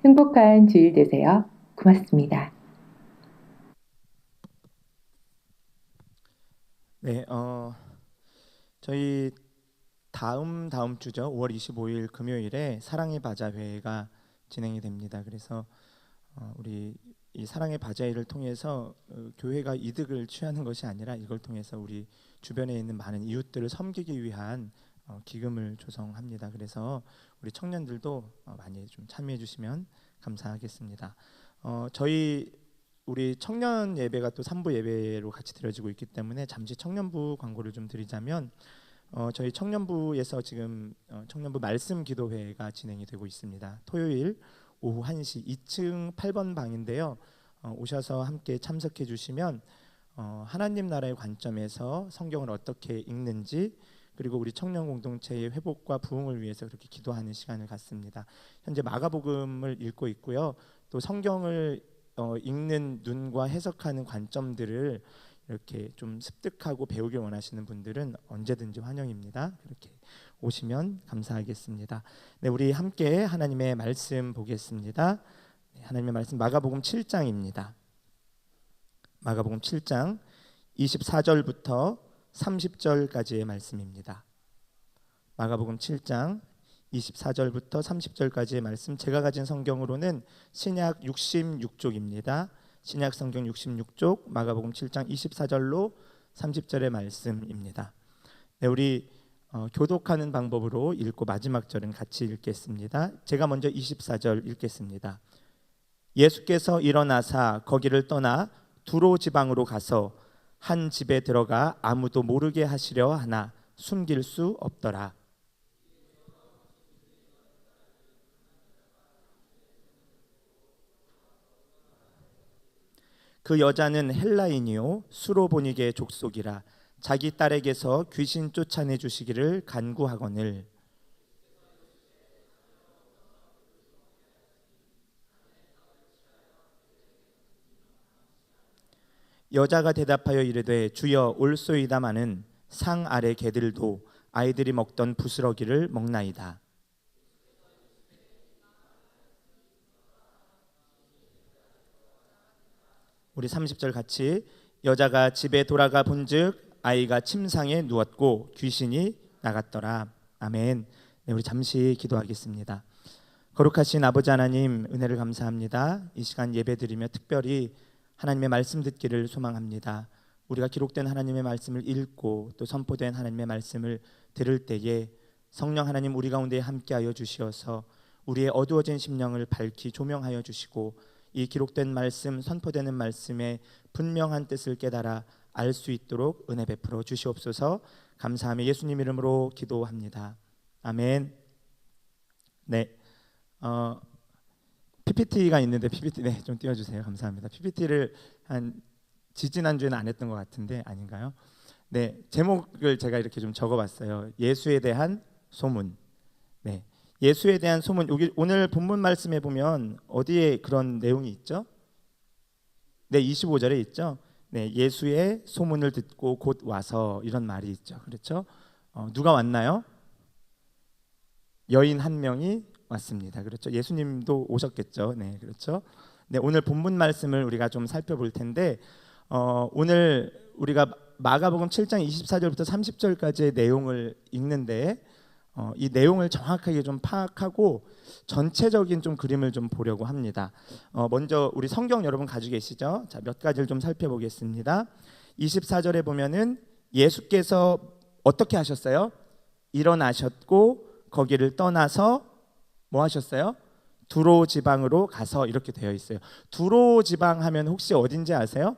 Speaker 10: 행복한 주일 되세요. 고맙습니다.
Speaker 5: 네, 저희 다음 주죠. 5월 25일 금요일에 사랑의 바자 회의가 진행이 됩니다. 그래서 우리 이 사랑의 바자회를 통해서 교회가 이득을 취하는 것이 아니라 이걸 통해서 우리 주변에 있는 많은 이웃들을 섬기기 위한 기금을 조성합니다. 그래서 우리 청년들도 많이 좀 참여해 주시면 감사하겠습니다. 저희 우리 청년 예배가 또 3부 예배로 같이 드려지고 있기 때문에 잠시 청년부 광고를 좀 드리자면 저희 청년부에서 지금 청년부 말씀 기도회가 진행이 되고 있습니다. 토요일 오후 1시 2층 8번 방인데요. 오셔서 함께 참석해 주시면 하나님 나라의 관점에서 성경을 어떻게 읽는지 그리고 우리 청년 공동체의 회복과 부흥을 위해서 그렇게 기도하는 시간을 갖습니다. 현재 마가복음을 읽고 있고요. 또 성경을 읽는 눈과 해석하는 관점들을 이렇게 좀 습득하고 배우길 원하시는 분들은 언제든지 환영입니다. 그렇게 오시면 감사하겠습니다. 네, 우리 함께 하나님의 말씀 보겠습니다. 네, 하나님의 말씀 마가복음 7장입니다. 마가복음 7장 24절부터 30절까지의 말씀입니다. 마가복음 7장 24절부터 30절까지의 말씀, 제가 가진 성경으로는 신약 66쪽입니다. 신약 성경 66쪽 마가복음 7장 24절로 30절의 말씀입니다. 네, 우리 교독하는 방법으로 읽고 마지막 절은 같이 읽겠습니다. 제가 먼저 24절 읽겠습니다. 예수께서 일어나사 거기를 떠나 두로 지방으로 가서 한 집에 들어가 아무도 모르게 하시려 하나 숨길 수 없더라. 그 여자는 헬라인이요 수로보니게 족속이라 자기 딸에게서 귀신 쫓아내 주시기를 간구하거늘 여자가 대답하여 이르되 주여 올소이다마는 상 아래 개들도 아이들이 먹던 부스러기를 먹나이다. 우리 30절 같이 여자가 집에 돌아가 본즉 아이가 침상에 누웠고 귀신이 나갔더라. 아멘. 네, 우리 잠시 기도하겠습니다. 거룩하신 아버지 하나님 은혜를 감사합니다. 이 시간 예배드리며 특별히 하나님의 말씀 듣기를 소망합니다. 우리가 기록된 하나님의 말씀을 읽고 또 선포된 하나님의 말씀을 들을 때에 성령 하나님 우리 가운데 함께하여 주시어서 우리의 어두워진 심령을 밝히 조명하여 주시고 이 기록된 말씀, 선포되는 말씀의 분명한 뜻을 깨달아 알 수 있도록 은혜 베풀어 주시옵소서. 감사하며 예수님 이름으로 기도합니다. 아멘. 네, PPT가 있는데 PPT 좀 띄워주세요. 감사합니다. PPT를 한 지지난주에는 안 했던 것 같은데 아닌가요? 네, 제목을 제가 이렇게 좀 적어봤어요. 예수에 대한 소문. 네, 예수에 대한 소문. 여기 오늘 본문 말씀에 보면 어디에 그런 내용이 있죠? 네, 25절에 있죠. 네, 예수의 소문을 듣고 곧 와서 이런 말이 있죠. 그렇죠? 누가 왔나요? 여인 한 명이 왔습니다. 그렇죠? 예수님도 오셨겠죠. 네, 그렇죠? 네, 오늘 본문 말씀을 우리가 좀 살펴볼 텐데 오늘 우리가 마가복음 7장 24절부터 30절까지의 내용을 읽는데 이 내용을 정확하게 좀 파악하고 전체적인 좀 그림을 좀 보려고 합니다. 먼저 우리 성경 여러분 가지고 계시죠? 자, 몇 가지를 좀 살펴보겠습니다. 24절에 보면은 예수께서 어떻게 하셨어요? 일어나셨고 거기를 떠나서 뭐 하셨어요? 두로 지방으로 가서 이렇게 되어 있어요. 두로 지방 하면 혹시 어딘지 아세요?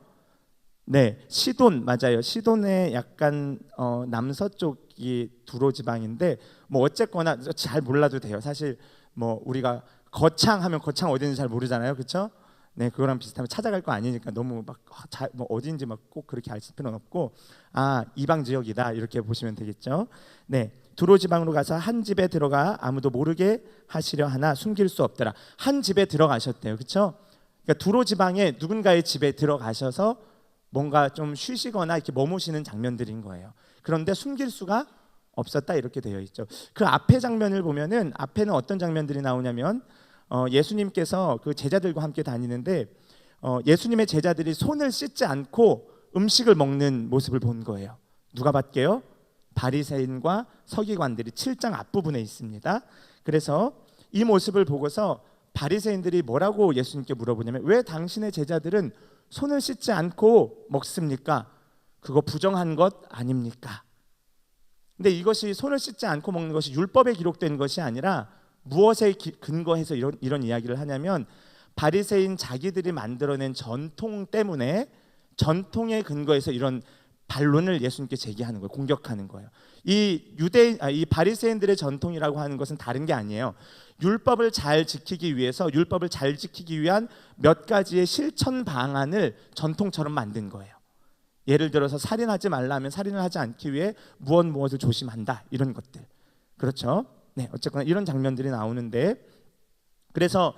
Speaker 5: 네, 시돈 맞아요. 시돈의 약간 남서쪽이 두로 지방인데 뭐 어쨌거나 잘 몰라도 돼요. 사실 뭐 우리가 거창 하면 거창 어딘지 잘 모르잖아요, 그렇죠? 네, 그거랑 비슷하면 찾아갈 거 아니니까 너무 막 뭐 어딘지 막 꼭 그렇게 알 필요는 없고 이방 지역이다 이렇게 보시면 되겠죠. 네, 두로 지방으로 가서 한 집에 들어가 아무도 모르게 하시려 하나 숨길 수 없더라. 한 집에 들어가셨대요, 그렇죠? 그러니까 두로 지방에 누군가의 집에 들어가셔서 뭔가 좀 쉬시거나 이렇게 머무시는 장면들인 거예요. 그런데 숨길 수가 없었다 이렇게 되어 있죠. 그 앞에 장면을 보면은 앞에는 어떤 장면들이 나오냐면 예수님께서 그 제자들과 함께 다니는데 예수님의 제자들이 손을 씻지 않고 음식을 먹는 모습을 본 거예요. 누가 봤게요? 바리새인과 서기관들이 7장 앞부분에 있습니다. 그래서 이 모습을 보고서 바리새인들이 뭐라고 예수님께 물어보냐면 왜 당신의 제자들은 손을 씻지 않고 먹습니까? 그거 부정한 것 아닙니까? 근데 이것이 손을 씻지 않고 먹는 것이 율법에 기록된 것이 아니라 무엇에 근거해서 이런 이야기를 하냐면 바리새인 자기들이 만들어낸 전통 때문에 전통에 근거해서 이런 반론을 예수님께 제기하는 거예요. 공격하는 거예요. 이 바리새인들의 전통이라고 하는 것은 다른 게 아니에요. 율법을 잘 지키기 위해서 율법을 잘 지키기 위한 몇 가지의 실천 방안을 전통처럼 만든 거예요. 예를 들어서 살인하지 말라면 살인을 하지 않기 위해 무엇을 조심한다 이런 것들. 그렇죠? 네, 어쨌거나 이런 장면들이 나오는데 그래서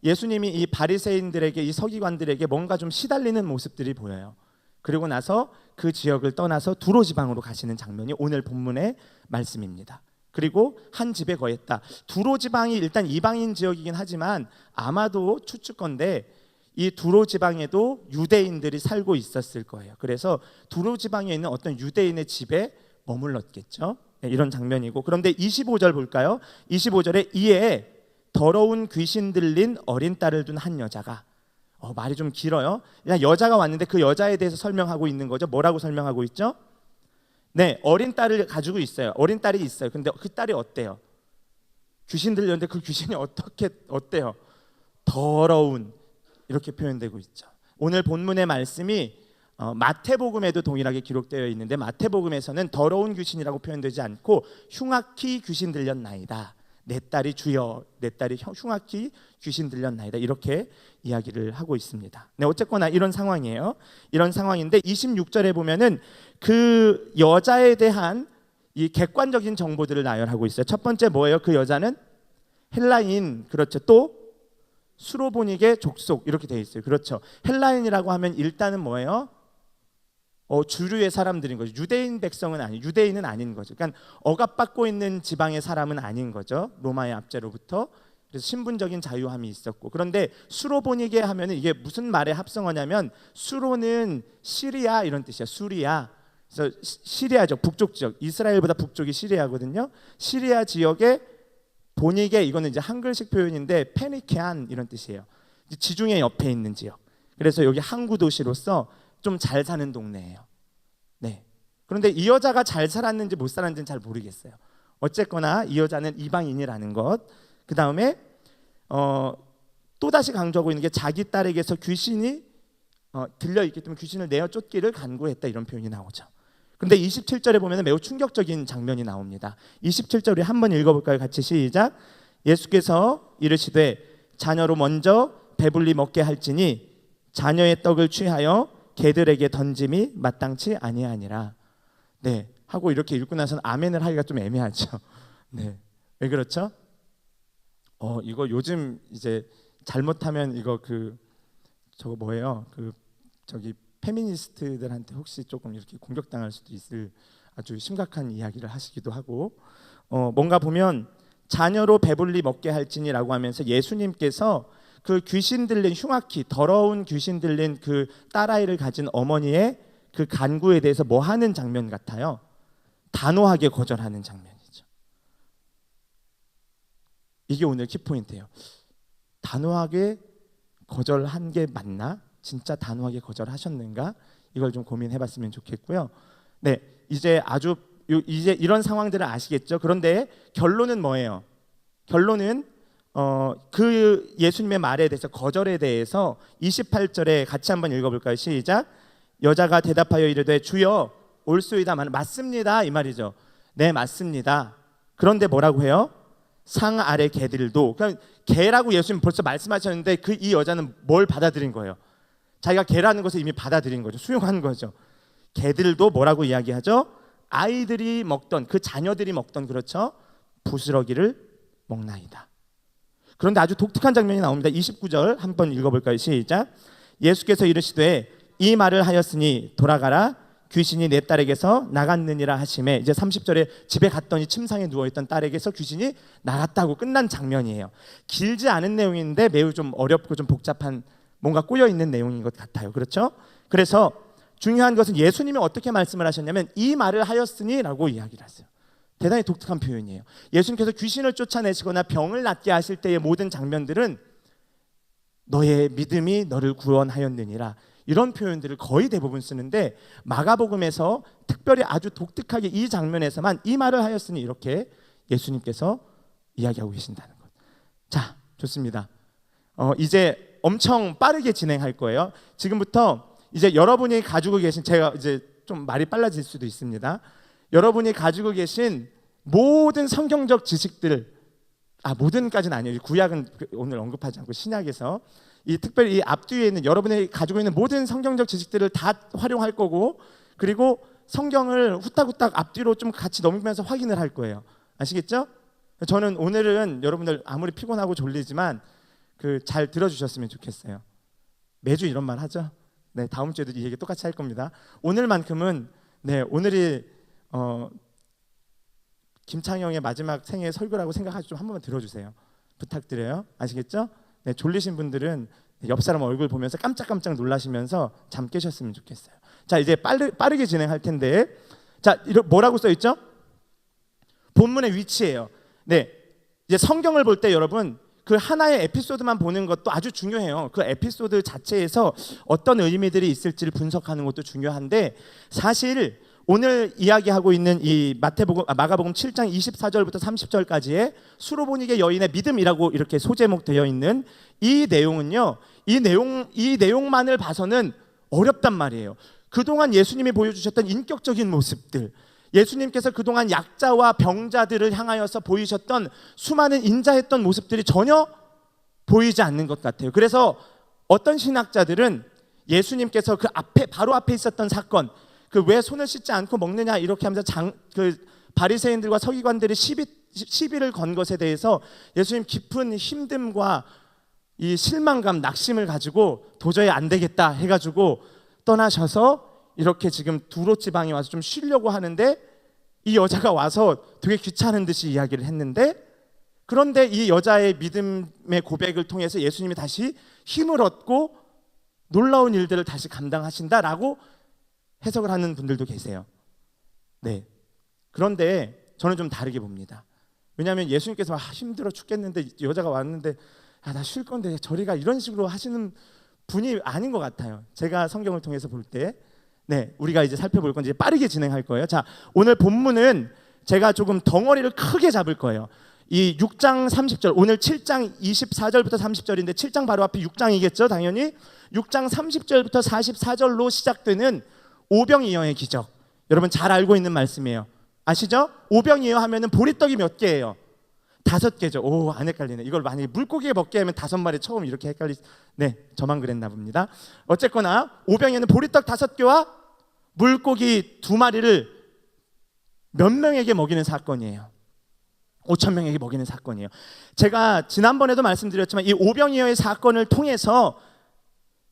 Speaker 5: 예수님이 이 바리새인들에게 이 서기관들에게 뭔가 좀 시달리는 모습들이 보여요. 그리고 나서 그 지역을 떠나서 두로 지방으로 가시는 장면이 오늘 본문의 말씀입니다. 그리고 한 집에 거했다. 두로 지방이 일단 이방인 지역이긴 하지만 아마도 추측건데 이 두로 지방에도 유대인들이 살고 있었을 거예요. 그래서 두로 지방에 있는 어떤 유대인의 집에 머물렀겠죠. 네, 이런 장면이고 그런데 25절 볼까요? 25절에 이에 더러운 귀신 들린 어린 딸을 둔 한 여자가 말이 좀 길어요. 그냥 여자가 왔는데 그 여자에 대해서 설명하고 있는 거죠. 뭐라고 설명하고 있죠? 네, 어린 딸을 가지고 있어요. 어린 딸이 있어요. 근데 그 딸이 어때요? 귀신 들렸는데 그 귀신이 어때요? 더러운 이렇게 표현되고 있죠. 오늘 본문의 말씀이 마태복음에도 동일하게 기록되어 있는데 마태복음에서는 더러운 귀신이라고 표현되지 않고 흉악히 귀신 들렸나이다. 내 딸이 주여, 내 딸이 흉악히 귀신 들렸나이다. 이렇게 이야기를 하고 있습니다. 네, 어쨌거나 이런 상황이에요. 이런 상황인데 26절에 보면은 그 여자에 대한 이 객관적인 정보들을 나열하고 있어요. 첫 번째 뭐예요? 그 여자는 헬라인, 그렇죠. 또 수로보닉의 족속 이렇게 되어 있어요. 그렇죠. 헬라인이라고 하면 일단은 뭐예요? 주류의 사람들인 거죠. 유대인 백성은 유대인은 아닌 거죠. 그러니까 억압받고 있는 지방의 사람은 아닌 거죠. 로마의 압제로부터. 그래서 신분적인 자유함이 있었고 그런데 수로보니게 하면은 이게 무슨 말의 합성어냐면 수로는 시리아 이런 뜻이야. 수리아. 그래서 시리아죠. 북쪽 지역. 이스라엘보다 북쪽이 시리아거든요. 시리아 지역의 보니게 이거는 이제 한글식 표현인데 페니케안 이런 뜻이에요. 지중해 옆에 있는 지역. 그래서 여기 항구 도시로서 좀 잘 사는 동네예요. 네. 그런데 이 여자가 잘 살았는지 못 살았는지는 잘 모르겠어요. 어쨌거나 이 여자는 이방인이라는 것. 그 다음에 또다시 강조하고 있는 게 자기 딸에게서 귀신이 들려있기 때문에 귀신을 내어 쫓기를 간구했다, 이런 표현이 나오죠. 근데 27절에 보면 매우 충격적인 장면이 나옵니다. 27절 우리 한번 읽어볼까요? 같이 시작. 예수께서 이르시되 자녀로 먼저 배불리 먹게 할지니 자녀의 떡을 취하여 개들에게 던짐이 마땅치 아니하니라. 네, 하고 이렇게 읽고 나서는 아멘을 하기가 좀 애매하죠. 네, 왜 그렇죠? 이거 요즘 이제 잘못하면 이거 저거 뭐예요? 저기 페미니스트들한테 혹시 조금 이렇게 공격당할 수도 있을 아주 심각한 이야기를 하시기도 하고, 뭔가 보면 자녀로 배불리 먹게 할지니라고 하면서 예수님께서 그 귀신 들린, 흉악히 더러운 귀신 들린 그 딸아이를 가진 어머니의 그 간구에 대해서 뭐 하는 장면 같아요? 단호하게 거절하는 장면이죠. 이게 오늘 키포인트예요. 단호하게 거절한 게 맞나? 진짜 단호하게 거절하셨는가? 이걸 좀 고민해봤으면 좋겠고요. 네, 이제 이런 상황들을 아시겠죠? 그런데 결론은 뭐예요? 결론은 그 예수님의 말에 대해서, 거절에 대해서 28절에 같이 한번 읽어볼까요? 시작. 여자가 대답하여 이르되 주여 올소이다. 맞습니다, 이 말이죠. 네, 맞습니다. 그런데 뭐라고 해요? 상 아래 개들도. 그러니까 개라고 예수님 벌써 말씀하셨는데 이 여자는 뭘 받아들인 거예요? 자기가 개라는 것을 이미 받아들인 거죠. 수용한 거죠. 개들도 뭐라고 이야기하죠? 아이들이 먹던, 그 자녀들이 먹던, 그렇죠? 부스러기를 먹나이다. 그런데 아주 독특한 장면이 나옵니다. 29절 한번 읽어볼까요? 시작. 예수께서 이르시되 이 말을 하였으니 돌아가라, 귀신이 내 딸에게서 나갔느니라 하시매, 이제 30절에 집에 갔더니 침상에 누워있던 딸에게서 귀신이 나갔다고 끝난 장면이에요. 길지 않은 내용인데 매우 좀 어렵고 좀 복잡한, 뭔가 꼬여있는 내용인 것 같아요. 그렇죠? 그래서 중요한 것은 예수님이 어떻게 말씀을 하셨냐면 이 말을 하였으니 라고 이야기를 하세요. 대단히 독특한 표현이에요. 예수님께서 귀신을 쫓아내시거나 병을 낫게 하실 때의 모든 장면들은 너의 믿음이 너를 구원하였느니라, 이런 표현들을 거의 대부분 쓰는데 마가복음에서 특별히 아주 독특하게 이 장면에서만 이 말을 하였으니 이렇게 예수님께서 이야기하고 계신다는 것. 자, 좋습니다. 이제 엄청 빠르게 진행할 거예요. 지금부터 이제 여러분이 가지고 계신, 제가 이제 좀 말이 빨라질 수도 있습니다. 여러분이 가지고 계신 모든 성경적 지식들, 모든까지는 아니에요. 구약은 오늘 언급하지 않고 신약에서 특별히 이 앞뒤에 있는 여러분이 가지고 있는 모든 성경적 지식들을 다 활용할 거고, 그리고 성경을 후딱후딱 앞뒤로 좀 같이 넘기면서 확인을 할 거예요. 아시겠죠? 저는 오늘은 여러분들 아무리 피곤하고 졸리지만 잘 들어주셨으면 좋겠어요. 매주 이런 말 하죠. 네, 다음 주에도 이 얘기 똑같이 할 겁니다. 오늘만큼은, 네, 오늘이 김창영의 마지막 생애 설교라고 생각하시고 좀 한 번만 들어주세요. 부탁드려요. 아시겠죠? 네, 졸리신 분들은 옆 사람 얼굴 보면서 깜짝깜짝 놀라시면서 잠 깨셨으면 좋겠어요. 자, 이제 빠르게 진행할 텐데, 자, 뭐라고 써 있죠? 본문의 위치예요. 네, 이제 성경을 볼 때 여러분 그 하나의 에피소드만 보는 것도 아주 중요해요. 그 에피소드 자체에서 어떤 의미들이 있을지를 분석하는 것도 중요한데, 사실 오늘 이야기하고 있는 이 마가복음 7장 24절부터 30절까지의 수로보니게 여인의 믿음이라고 이렇게 소제목 되어 있는 이 내용은요, 이 내용만을 봐서는 어렵단 말이에요. 그동안 예수님이 보여주셨던 인격적인 모습들, 예수님께서 그동안 약자와 병자들을 향하여서 보이셨던 수많은 인자했던 모습들이 전혀 보이지 않는 것 같아요. 그래서 어떤 신학자들은 예수님께서 그 앞에, 바로 앞에 있었던 사건, 왜 손을 씻지 않고 먹느냐 이렇게 하면서 바리새인들과 서기관들이 시비를 건 것에 대해서 예수님 깊은 힘듦과 이 실망감, 낙심을 가지고 도저히 안 되겠다 해가지고 떠나셔서 이렇게 지금 두로 지방에 와서 좀 쉬려고 하는데, 이 여자가 와서 되게 귀찮은 듯이 이야기를 했는데, 그런데 이 여자의 믿음의 고백을 통해서 예수님이 다시 힘을 얻고 놀라운 일들을 다시 감당하신다라고 해석을 하는 분들도 계세요. 네. 그런데 저는 좀 다르게 봅니다. 왜냐하면 예수님께서 힘들어 죽겠는데 여자가 왔는데 나 쉴 건데 저리 가, 이런 식으로 하시는 분이 아닌 것 같아요. 제가 성경을 통해서 볼 때. 네, 우리가 이제 살펴볼 건데 빠르게 진행할 거예요. 자, 오늘 본문은 제가 조금 덩어리를 크게 잡을 거예요. 이 6장 30절, 오늘 7장 24절부터 30절인데 7장 바로 앞에 6장이겠죠, 당연히. 6장 30절부터 44절로 시작되는 오병이어의 기적, 여러분 잘 알고 있는 말씀이에요. 아시죠? 오병이어 하면은 보리떡이 몇 개예요? 5개죠. 오, 안 헷갈리네. 이걸 만약에 물고기에 먹게 하면 5마리 처음 이렇게 네, 저만 그랬나 봅니다. 어쨌거나 오병이어는 보리떡 5개와 물고기 2마리를 몇 명에게 먹이는 사건이에요. 5천 명에게 먹이는 사건이에요. 제가 지난번에도 말씀드렸지만 이 오병이어의 사건을 통해서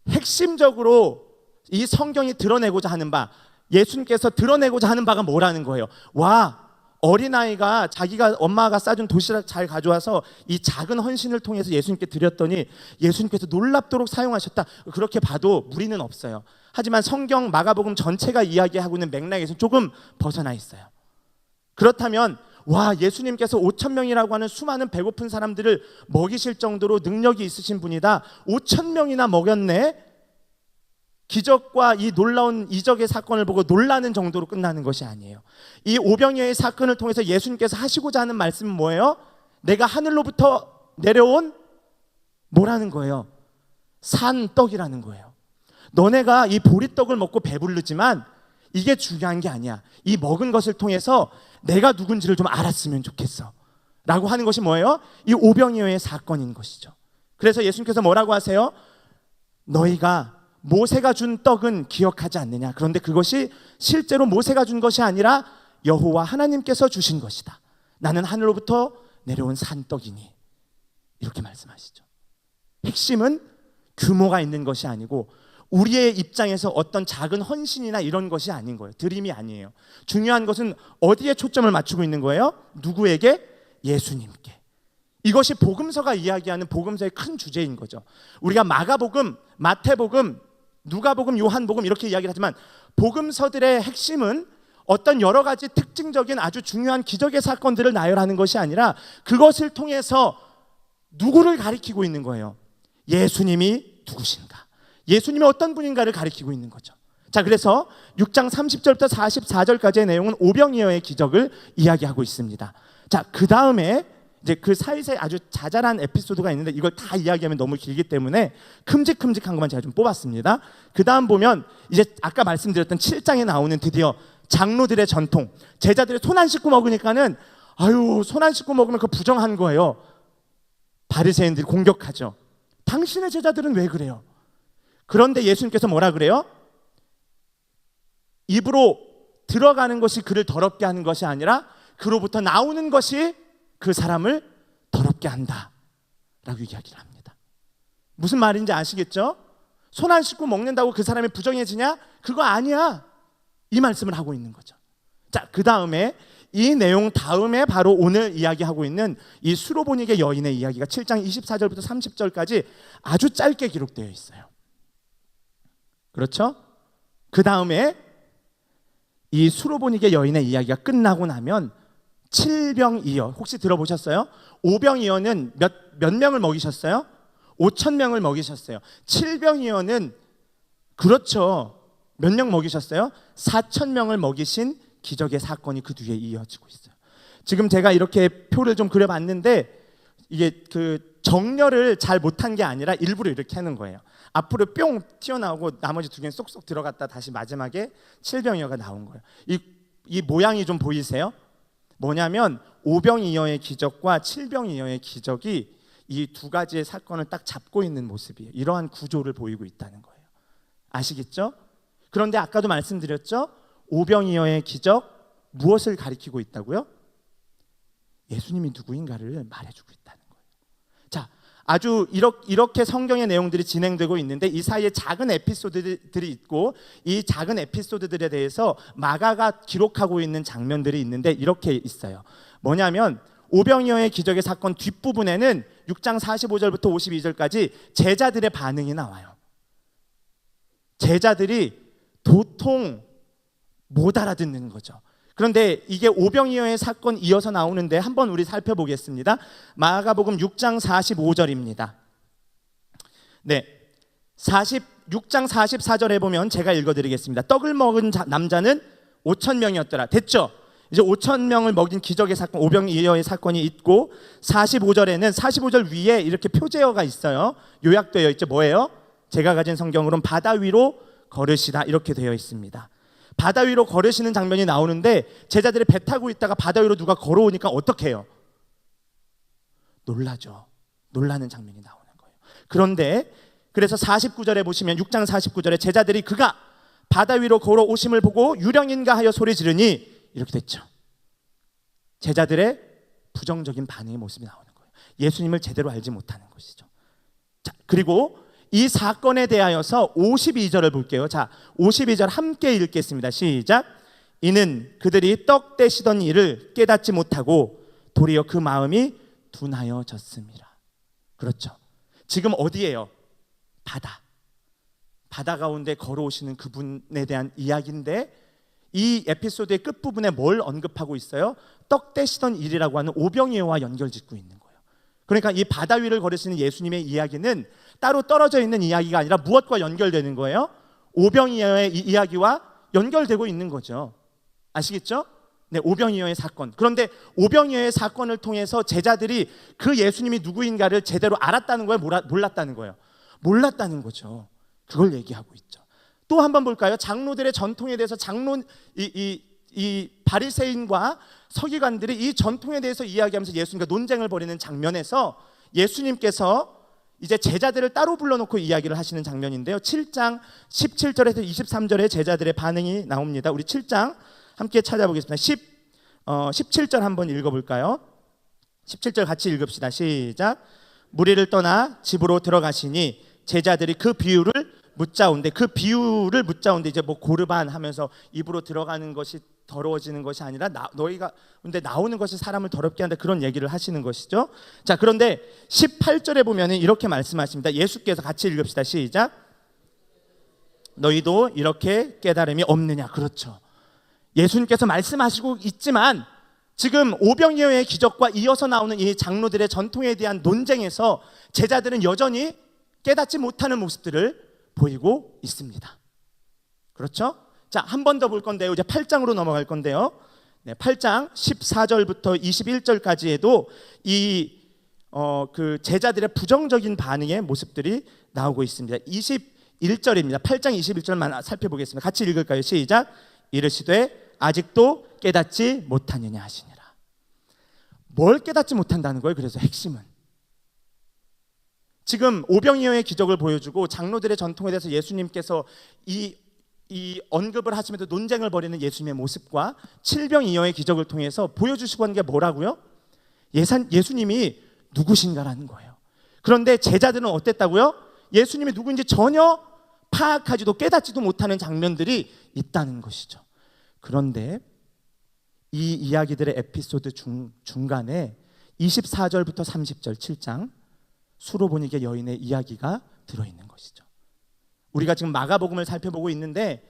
Speaker 5: 핵심적으로 이 성경이 드러내고자 하는 바, 예수님께서 드러내고자 하는 바가 뭐라는 거예요. 와, 어린아이가 자기가 엄마가 싸준 도시락 잘 가져와서 이 작은 헌신을 통해서 예수님께 드렸더니 예수님께서 놀랍도록 사용하셨다. 그렇게 봐도 무리는 없어요. 하지만 성경 마가복음 전체가 이야기하고 있는 맥락에서 조금 벗어나 있어요. 그렇다면 와, 예수님께서 5천 명이라고 하는 수많은 배고픈 사람들을 먹이실 정도로 능력이 있으신 분이다. 5천 명이나 먹였네. 기적과 이 놀라운 이적의 사건을 보고 놀라는 정도로 끝나는 것이 아니에요. 이 오병이어의 사건을 통해서 예수님께서 하시고자 하는 말씀은 뭐예요? 내가 하늘로부터 내려온 뭐라는 거예요? 산떡이라는 거예요. 너네가 이 보리떡을 먹고 배부르지만 이게 중요한 게 아니야. 이 먹은 것을 통해서 내가 누군지를 좀 알았으면 좋겠어 라고 하는 것이 뭐예요? 이 오병이어의 사건인 것이죠. 그래서 예수님께서 뭐라고 하세요? 너희가 모세가 준 떡은 기억하지 않느냐. 그런데 그것이 실제로 모세가 준 것이 아니라 여호와 하나님께서 주신 것이다. 나는 하늘로부터 내려온 산떡이니. 이렇게 말씀하시죠. 핵심은 규모가 있는 것이 아니고 우리의 입장에서 어떤 작은 헌신이나 이런 것이 아닌 거예요. 드림이 아니에요. 중요한 것은 어디에 초점을 맞추고 있는 거예요? 누구에게? 예수님께. 이것이 복음서가 이야기하는 복음서의 큰 주제인 거죠. 우리가 마가복음, 마태복음, 누가복음, 요한복음 이렇게 이야기를 하지만 복음서들의 핵심은 어떤 여러 가지 특징적인 아주 중요한 기적의 사건들을 나열하는 것이 아니라 그것을 통해서 누구를 가리키고 있는 거예요? 예수님이 누구신가? 예수님이 어떤 분인가를 가리키고 있는 거죠. 자, 그래서 6장 30절부터 44절까지의 내용은 오병이어의 기적을 이야기하고 있습니다. 자, 그 다음에 이제 그 사이사이 아주 자잘한 에피소드가 있는데 이걸 다 이야기하면 너무 길기 때문에 큼직큼직한 것만 제가 좀 뽑았습니다. 그 다음 보면 이제 아까 말씀드렸던 7장에 나오는 드디어 장로들의 전통, 제자들이 손 안 씻고 먹으니까는 아유, 손 안 씻고 먹으면 그거 부정한 거예요. 바리새인들이 공격하죠. 당신의 제자들은 왜 그래요? 그런데 예수님께서 뭐라 그래요? 입으로 들어가는 것이 그를 더럽게 하는 것이 아니라 그로부터 나오는 것이 그 사람을 더럽게 한다 라고 이야기를 합니다. 무슨 말인지 아시겠죠? 손 안 씻고 먹는다고 그 사람이 부정해지냐? 그거 아니야. 이 말씀을 하고 있는 거죠. 자, 그 다음에 이 내용 다음에 바로 오늘 이야기하고 있는 이 수로보니게 여인의 이야기가 7장 24절부터 30절까지 아주 짧게 기록되어 있어요. 그렇죠? 그 다음에 이 수로보니게 여인의 이야기가 끝나고 나면 7병이어, 혹시 들어보셨어요? 5병이어는 몇 명을 먹이셨어요? 5천 명을 먹이셨어요. 7병이어는 그렇죠. 몇 명 먹이셨어요? 4천 명을 먹이신 기적의 사건이 그 뒤에 이어지고 있어요. 지금 제가 이렇게 표를 좀 그려봤는데 이게 그 정렬을 잘 못한 게 아니라 일부러 이렇게 하는 거예요. 앞으로 뿅 튀어나오고 나머지 2개는 쏙쏙 들어갔다 다시 마지막에 7병이어가 나온 거예요. 이 모양이 좀 보이세요? 뭐냐면 5병이어의 기적과 7병이어의 기적이 이 두 가지의 사건을 딱 잡고 있는 모습이에요. 이러한 구조를 보이고 있다는 거예요. 아시겠죠? 그런데 아까도 말씀드렸죠? 5병이어의 기적 무엇을 가리키고 있다고요? 예수님이 누구인가를 말해주고 있다는 거예요. 자, 아주 이렇게 성경의 내용들이 진행되고 있는데 이 사이에 작은 에피소드들이 있고 이 작은 에피소드들에 대해서 마가가 기록하고 있는 장면들이 있는데 이렇게 있어요. 뭐냐면 오병이어의 기적의 사건 뒷부분에는 6장 45절부터 52절까지 제자들의 반응이 나와요. 제자들이 도통 못 알아듣는 거죠. 그런데 이게 오병이어의 사건 이어서 나오는데 한번 우리 살펴보겠습니다. 마가복음 6장 45절입니다. 네, 6장 44절에 보면 제가 읽어드리겠습니다. 떡을 먹은 남자는 5천 명이었더라. 됐죠? 이제 5천 명을 먹인 기적의 사건, 오병이어의 사건이 있고 45절에는 45절 위에 이렇게 표제어가 있어요. 요약되어 있죠. 뭐예요? 제가 가진 성경으로는 바다 위로 걸으시다 이렇게 되어 있습니다. 바다 위로 걸으시는 장면이 나오는데 제자들이 배 타고 있다가 바다 위로 누가 걸어오니까 어떻게 해요? 놀라죠. 놀라는 장면이 나오는 거예요. 그런데 그래서 49절에 보시면 6장 49절에 제자들이 그가 바다 위로 걸어오심을 보고 유령인가 하여 소리 지르니 이렇게 됐죠. 제자들의 부정적인 반응의 모습이 나오는 거예요. 예수님을 제대로 알지 못하는 것이죠. 자, 그리고 이 사건에 대하여서 52절을 볼게요. 자, 52절 함께 읽겠습니다. 시작. 이는 그들이 떡 떼시던 일을 깨닫지 못하고 도리어 그 마음이 둔하여졌습니다. 그렇죠. 지금 어디예요? 바다 가운데 걸어오시는 그분에 대한 이야기인데 이 에피소드의 끝부분에 뭘 언급하고 있어요? 떡 떼시던 일이라고 하는 오병이어와 연결짓고 있는 거예요. 그러니까 이 바다 위를 걸으시는 예수님의 이야기는 따로 떨어져 있는 이야기가 아니라 무엇과 연결되는 거예요? 오병이어의 이야기와 연결되고 있는 거죠. 아시겠죠? 네, 오병이어의 사건. 그런데 오병이어의 사건을 통해서 제자들이 그 예수님이 누구인가를 제대로 알았다는 거예요? 몰랐다는 거예요? 몰랐다는 거죠. 그걸 얘기하고 있죠. 또 한번 볼까요? 장로들의 전통에 대해서 이 바리새인과 서기관들이 이 전통에 대해서 이야기하면서 예수님과 논쟁을 벌이는 장면에서 예수님께서 이제 제자들을 따로 불러놓고 이야기를 하시는 장면인데요. 7장 17절에서 23절에 제자들의 반응이 나옵니다. 우리 7장 함께 찾아보겠습니다. 17절 한번 읽어볼까요? 17절 같이 읽읍시다. 시작. 무리를 떠나 집으로 들어가시니 제자들이 그 비유를 묻자온데, 그 비유를 묻자온데 이제 뭐 고르반 하면서 입으로 들어가는 것이 더러워지는 것이 아니라 너희가 근데 나오는 것이 사람을 더럽게 한다, 그런 얘기를 하시는 것이죠. 자, 그런데 18절에 보면은 이렇게 말씀하십니다. 예수께서 같이 읽읍시다. 시작. 너희도 이렇게 깨달음이 없느냐. 그렇죠. 예수님께서 말씀하시고 있지만 지금 오병이어의 기적과 이어서 나오는 이 장로들의 전통에 대한 논쟁에서 제자들은 여전히 깨닫지 못하는 모습들을 보이고 있습니다. 그렇죠? 자, 한 번 더 볼 건데요. 이제 8장으로 넘어갈 건데요. 네, 8장 14절부터 21절까지에도 그 제자들의 부정적인 반응의 모습들이 나오고 있습니다. 21절입니다. 8장 21절만 살펴보겠습니다. 같이 읽을까요? 시작. 이르시되 아직도 깨닫지 못하느냐 하시니라. 뭘 깨닫지 못한다는 거예요? 그래서 핵심은 지금 오병이어의 기적을 보여주고 장로들의 전통에 대해서 예수님께서 이 언급을 하시면서 논쟁을 벌이는 예수님의 모습과 칠병이어의 기적을 통해서 보여주시고 하는 게 뭐라고요? 예수님이 누구신가라는 거예요. 그런데 제자들은 어땠다고요? 예수님이 누구인지 전혀 파악하지도 깨닫지도 못하는 장면들이 있다는 것이죠. 그런데 이 이야기들의 에피소드 중간에 24절부터 30절 7장 수로보니게 여인의 이야기가 들어있는 것이죠. 우리가 지금 마가복음을 살펴보고 있는데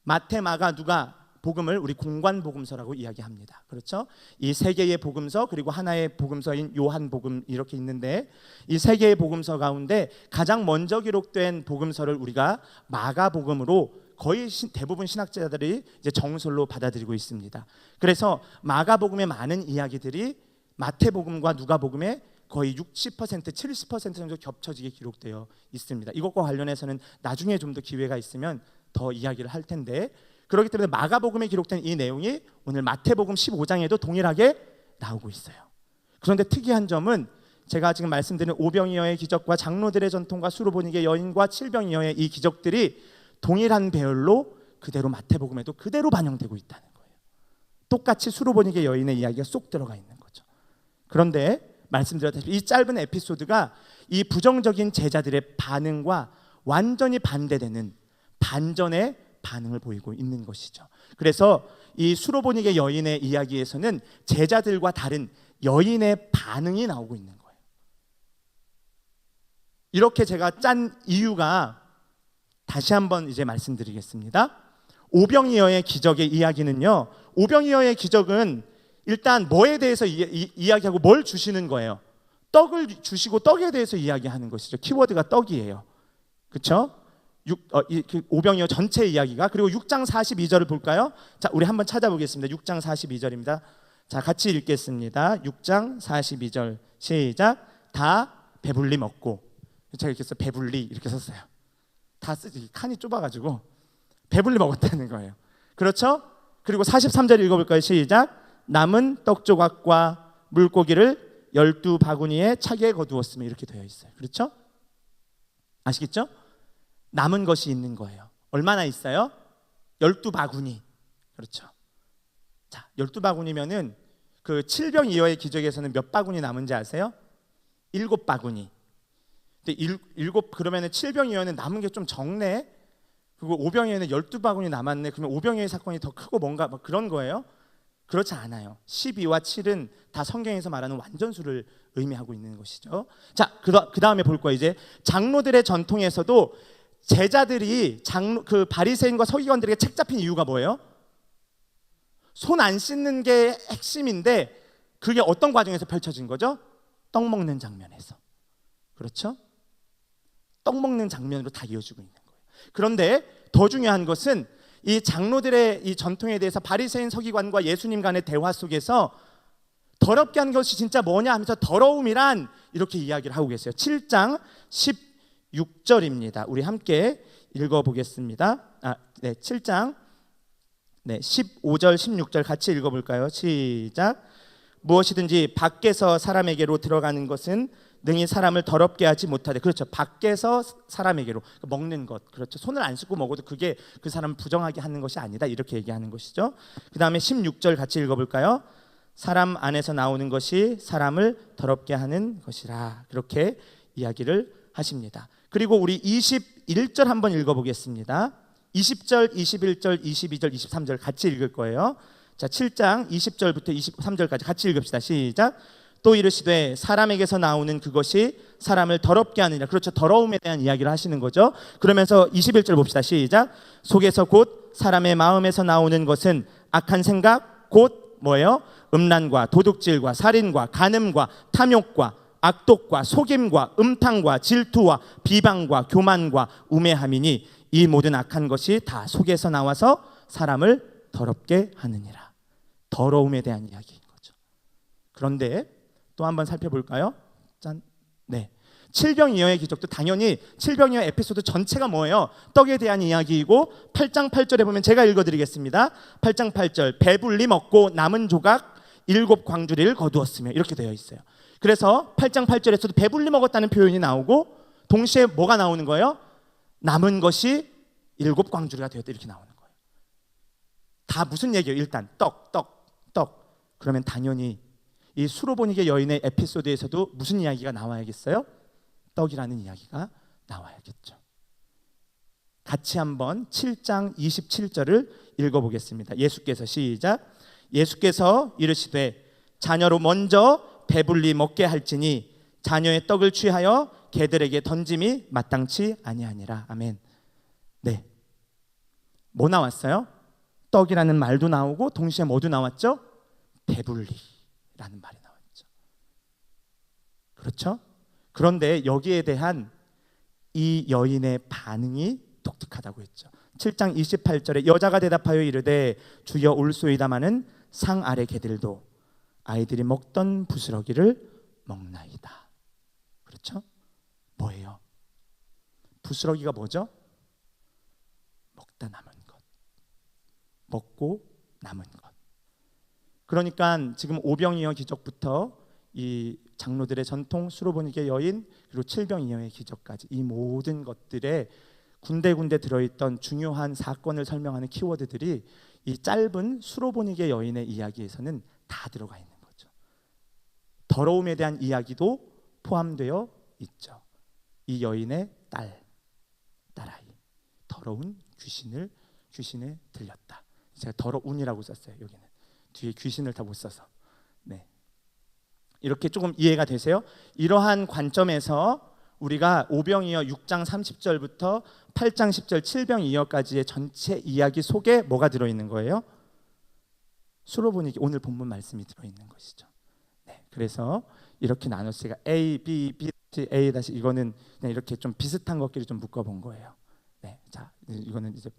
Speaker 5: 마태, 마가, 누가 복음을 우리 공관 복음서라고 이야기합니다. 그렇죠? 이 세 개의 복음서 그리고 하나의 복음서인 요한복음 이렇게 있는데 이 세 개의 복음서 가운데 가장 먼저 기록된 복음서를 우리가 마가복음으로 거의 대부분 신학자들이 이제 정설로 받아들이고 있습니다. 그래서 마가복음의 많은 이야기들이 마태복음과 누가복음에 거의 60%, 70% 정도 겹쳐지게 기록되어 있습니다. 이것과 관련해서는 나중에 좀 더 기회가 있으면 더 이야기를 할 텐데, 그렇기 때문에 마가복음에 기록된 이 내용이 오늘 마태복음 15장에도 동일하게 나오고 있어요. 그런데 특이한 점은 제가 지금 말씀드린 오병이어의 기적과 장로들의 전통과 수로보니게 여인과 칠병이어의 이 기적들이 동일한 배열로 그대로 마태복음에도 그대로 반영되고 있다는 거예요. 똑같이 수로보니게 여인의 이야기가 쏙 들어가 있는 거죠. 그런데 말씀드렸다시피 이 짧은 에피소드가 이 부정적인 제자들의 반응과 완전히 반대되는 반전의 반응을 보이고 있는 것이죠. 그래서 이 수로보니게 여인의 이야기에서는 제자들과 다른 여인의 반응이 나오고 있는 거예요. 이렇게 제가 짠 이유가 다시 한번 이제 말씀드리겠습니다. 오병이어의 기적의 이야기는요, 오병이어의 기적은 일단 뭐에 대해서 이야기하고 뭘 주시는 거예요? 떡을 주시고 떡에 대해서 이야기하는 것이죠. 키워드가 떡이에요. 그렇죠? 그 오병이어 전체 이야기가. 그리고 6장 42절을 볼까요? 자, 우리 한번 찾아보겠습니다. 6장 42절입니다. 자, 같이 읽겠습니다. 6장 42절 시작. 다 배불리 먹고. 제가 이렇게 써 배불리 이렇게 썼어요. 다 쓰지 칸이 좁아가지고 배불리 먹었다는 거예요. 그렇죠? 그리고 43절 읽어볼까요? 시작. 남은 떡 조각과 물고기를 12바구니에 차게 거두었으며 이렇게 되어 있어요. 그렇죠? 아시겠죠? 남은 것이 있는 거예요. 얼마나 있어요? 12바구니. 그렇죠. 자, 12바구니면은 그 칠병이어의 기적에서는 몇 바구니 남은지 아세요? 7바구니. 근데 그러면은 칠병이어는 남은 게 좀 적네. 그리고 오병이어는 12바구니 남았네. 그러면 오병이어의 사건이 더 크고 뭔가 막 그런 거예요? 그렇지 않아요. 12와 7은 다 성경에서 말하는 완전수를 의미하고 있는 것이죠. 자, 그 다음에 볼 거예요. 이제 장로들의 전통에서도 제자들이 그 바리새인과 서기관들에게 책 잡힌 이유가 뭐예요? 손 안 씻는 게 핵심인데 그게 어떤 과정에서 펼쳐진 거죠? 떡 먹는 장면에서. 그렇죠? 떡 먹는 장면으로 다 이어지고 있는 거예요. 그런데 더 중요한 것은 이 장로들의 이 전통에 대해서 바리새인 서기관과 예수님 간의 대화 속에서 더럽게 한 것이 진짜 뭐냐 하면서 더러움이란 이렇게 이야기를 하고 계세요. 7장 16절입니다. 우리 함께 읽어보겠습니다. 7장 15절 16절 같이 읽어볼까요? 시작. 무엇이든지 밖에서 사람에게로 들어가는 것은 능히 사람을 더럽게 하지 못하되. 그렇죠. 밖에서 사람에게로 먹는 것. 그렇죠. 손을 안 씻고 먹어도 그게 그 사람을 부정하게 하는 것이 아니다. 이렇게 얘기하는 것이죠. 그 다음에 16절 같이 읽어볼까요? 사람 안에서 나오는 것이 사람을 더럽게 하는 것이라. 그렇게 이야기를 하십니다. 그리고 우리 21절 한번 읽어보겠습니다. 20절, 21절, 22절, 23절 같이 읽을 거예요. 자, 7장 20절부터 23절까지 같이 읽읍시다. 시작. 또 이르시되 사람에게서 나오는 그것이 사람을 더럽게 하느니라. 그렇죠. 더러움에 대한 이야기를 하시는 거죠. 그러면서 21절 봅시다. 시작. 속에서 곧 사람의 마음에서 나오는 것은 악한 생각 곧 뭐예요? 음란과 도둑질과 살인과 간음과 탐욕과 악독과 속임과 음탕과 질투와 비방과 교만과 우매함이니 이 모든 악한 것이 다 속에서 나와서 사람을 더럽게 하느니라. 더러움에 대한 이야기인 거죠. 그런데 또 한번 살펴볼까요? 짠. 네. 칠병이어의 기적도 당연히 칠병이어 에피소드 전체가 뭐예요? 떡에 대한 이야기이고 8장 8절에 보면 제가 읽어드리겠습니다. 8장 8절 배불리 먹고 남은 조각 7광주리를 거두었으며 이렇게 되어 있어요. 그래서 8장 8절에서도 배불리 먹었다는 표현이 나오고 동시에 뭐가 나오는 거예요? 남은 것이 7광주리가 되었다 이렇게 나오는 거예요. 다 무슨 얘기예요? 일단 떡. 그러면 당연히 이 수로보니게 여인의 에피소드에서도 무슨 이야기가 나와야겠어요? 떡이라는 이야기가 나와야겠죠. 같이 한번 7장 27절을 읽어보겠습니다. 예수께서 시작. 예수께서 이르시되 자녀로 먼저 배불리 먹게 할지니 자녀의 떡을 취하여 개들에게 던짐이 마땅치 아니하니라. 아멘. 네. 뭐 나왔어요? 떡이라는 말도 나오고 동시에 뭐도 나왔죠? 배불리라는 말이 나왔죠. 그렇죠? 그런데 여기에 대한 이 여인의 반응이 독특하다고 했죠. 7장 28절에 여자가 대답하여 이르되 주여 올소이다마는 상 아래 개들도 아이들이 먹던 부스러기를 먹나이다. 그렇죠? 뭐예요? 부스러기가 뭐죠? 먹다 남은 것. 먹고 남은 것. 그러니까 지금 오병이어 기적부터 이 장로들의 전통, 수로보니게 여인, 그리고 칠병이어의 기적까지 이 모든 것들에 군데군데 들어있던 중요한 사건을 설명하는 키워드들이 이 짧은 수로보니게 여인의 이야기에서는 다 들어가 있는 거죠. 더러움에 대한 이야기도 포함되어 있죠. 이 여인의 딸아이 더러운 귀신에 들렸다. 제가 더러운이라고 썼어요. 여기는 뒤에 귀신을 다 못 써서. 네. 이렇게 조금 이해가 되세요? 이러한 관점에서 우리가 오병이어 6장 30절부터 8장 10절 7병이어까지의 전체 이야기 속에 뭐가 들어있는 거예요? 수로보니게 오늘 본문 말씀이 들어있는 것이죠. 네, 그래서 이렇게 나눴어요. A, B, B, A 다시 이거는 그냥 이렇게 좀 비슷한 것끼리 좀 묶어본 거예요. 네, 자 이거는 이제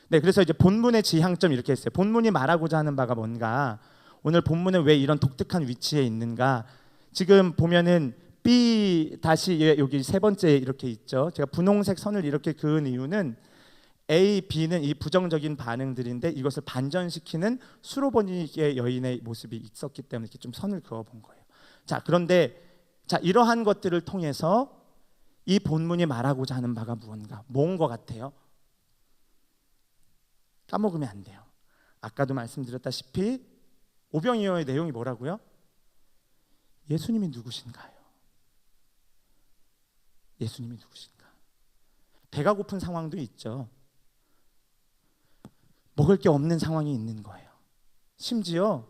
Speaker 5: 그래서 이제 본문의 지향점 이렇게 했어요. 본문이 말하고자 하는 바가 뭔가, 오늘 본문은 왜 이런 독특한 위치에 있는가. 지금 보면은 B 다시 여기 세 번째 이렇게 있죠. 제가 분홍색 선을 이렇게 그은 이유는 A, B는 이 부정적인 반응들인데 이것을 반전시키는 수로보니게 여인의 모습이 있었기 때문에 이렇게 좀 선을 그어본 거예요. 자, 그런데 자 이러한 것들을 통해서 이 본문이 말하고자 하는 바가 무언가, 뭔 것 같아요? 까먹으면 안 돼요. 아까도 말씀드렸다시피 오병이어의 내용이 뭐라고요? 예수님이 누구신가요? 예수님이 누구신가? 배가 고픈 상황도 있죠. 먹을 게 없는 상황이 있는 거예요. 심지어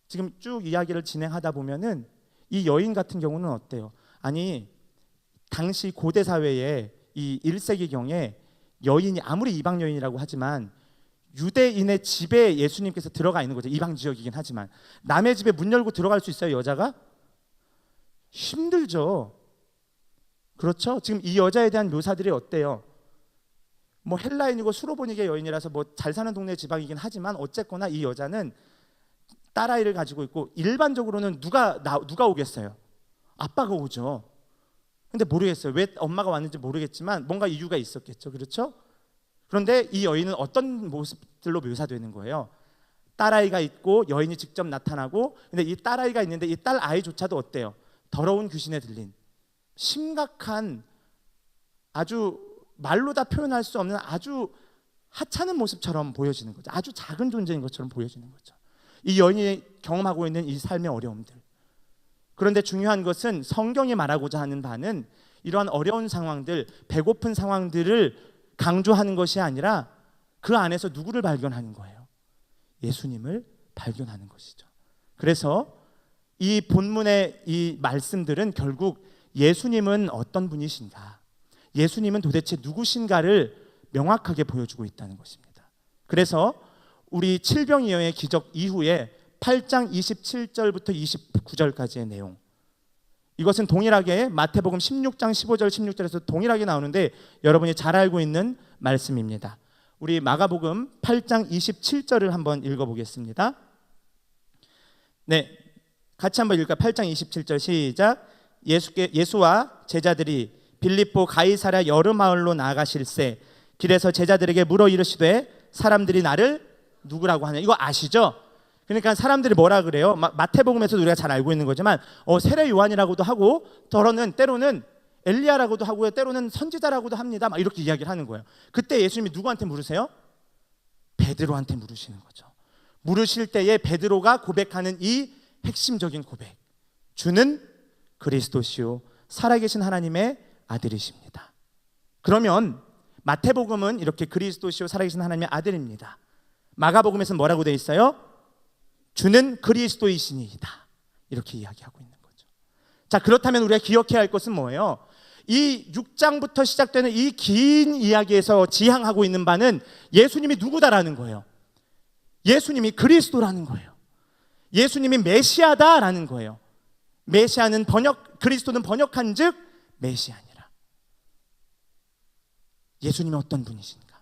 Speaker 5: 지금 쭉 이야기를 진행하다 보면은 이 여인 같은 경우는 어때요? 아니 당시 고대 사회에 이 1세기경에 여인이 아무리 이방 여인이라고 하지만 유대인의 집에 예수님께서 들어가 있는 거죠. 이방 지역이긴 하지만 남의 집에 문 열고 들어갈 수 있어요, 여자가? 힘들죠. 그렇죠? 지금 이 여자에 대한 묘사들이 어때요? 뭐 헬라인이고 수로보니게 여인이라서 뭐 잘 사는 동네 지방이긴 하지만 어쨌거나 이 여자는 딸아이를 가지고 있고 일반적으로는 누가 오겠어요? 아빠가 오죠. 근데 모르겠어요. 왜 엄마가 왔는지 모르겠지만 뭔가 이유가 있었겠죠. 그렇죠? 그런데 이 여인은 어떤 모습들로 묘사되는 거예요? 딸아이가 있고 여인이 직접 나타나고, 근데 이 딸아이가 있는데 이 딸아이조차도 어때요? 더러운 귀신에 들린 심각한, 아주 말로 다 표현할 수 없는 아주 하찮은 모습처럼 보여지는 거죠. 아주 작은 존재인 것처럼 보여지는 거죠. 이 여인이 경험하고 있는 이 삶의 어려움들. 그런데 중요한 것은 성경이 말하고자 하는 바는 이러한 어려운 상황들, 배고픈 상황들을 강조하는 것이 아니라 그 안에서 누구를 발견하는 거예요? 예수님을 발견하는 것이죠. 그래서 이 본문의 이 말씀들은 결국 예수님은 어떤 분이신가, 예수님은 도대체 누구신가를 명확하게 보여주고 있다는 것입니다. 그래서 우리 칠병이어의 기적 이후에 8장 27절부터 29절까지의 내용, 이것은 동일하게 마태복음 16장 15절 16절에서 동일하게 나오는데 여러분이 잘 알고 있는 말씀입니다. 우리 마가복음 8장 27절을 한번 읽어보겠습니다. 네, 같이 한번 읽을까요? 8장 27절 시작. 예수와 제자들이 빌립보 가이사랴 여러 마을로 나아가실새 길에서 제자들에게 물어 이르시되 사람들이 나를 누구라고 하냐. 이거 아시죠? 그러니까 사람들이 뭐라 그래요? 마태복음에서도 우리가 잘 알고 있는 거지만 세례 요한이라고도 하고 때로는 엘리야라고도 하고요, 때로는 선지자라고도 합니다. 막 이렇게 이야기를 하는 거예요. 그때 예수님이 누구한테 물으세요? 베드로한테 물으시는 거죠. 물으실 때에 베드로가 고백하는 이 핵심적인 고백, 주는 그리스도시요 살아계신 하나님의 아들이십니다. 그러면 마태복음은 이렇게 그리스도시요 살아계신 하나님의 아들입니다. 마가복음에서는 뭐라고 되어 있어요? 주는 그리스도이시니이다, 이렇게 이야기하고 있는 거죠. 자, 그렇다면 우리가 기억해야 할 것은 뭐예요? 이 6장부터 시작되는 이 긴 이야기에서 지향하고 있는 바는 예수님이 누구다라는 거예요. 예수님이 그리스도라는 거예요. 예수님이 메시아다라는 거예요. 메시아는 그리스도는 번역한즉 메시아니라. 예수님이 어떤 분이신가?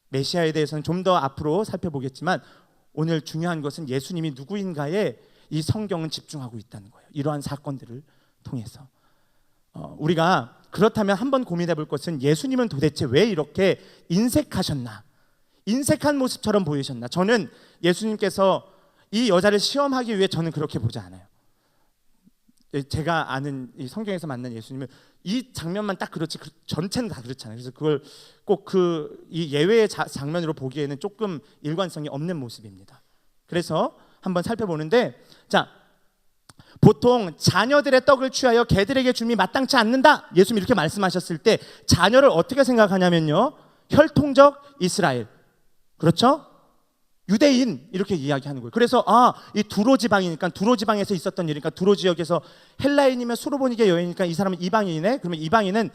Speaker 5: 메시아에 대해서는 좀 더 앞으로 살펴보겠지만 오늘 중요한 것은 예수님이 누구인가에 이 성경은 집중하고 있다는 거예요. 이러한 사건들을 통해서 우리가 그렇다면 한번 고민해 볼 것은 예수님은 도대체 왜 이렇게 인색하셨나, 인색한 모습처럼 보이셨나. 저는 예수님께서 이 여자를 시험하기 위해 저는 그렇게 보지 않아요. 제가 아는 이 성경에서 만난 예수님은 이 장면만 딱 그렇지 전체는 다 그렇잖아요. 그래서 그걸 꼭 이 예외의 장면으로 보기에는 조금 일관성이 없는 모습입니다. 그래서 한번 살펴보는데, 자, 보통 자녀들의 떡을 취하여 개들에게 줌이 마땅치 않는다, 예수님이 이렇게 말씀하셨을 때 자녀를 어떻게 생각하냐면요, 혈통적 이스라엘, 그렇죠? 유대인, 이렇게 이야기하는 거예요. 그래서 이 두로 지방이니까, 두로 지방에서 있었던 일이니까, 두로 지역에서 헬라인이면 수로보니게 여인이니까 이 사람은 이방인이네. 그러면 이방인은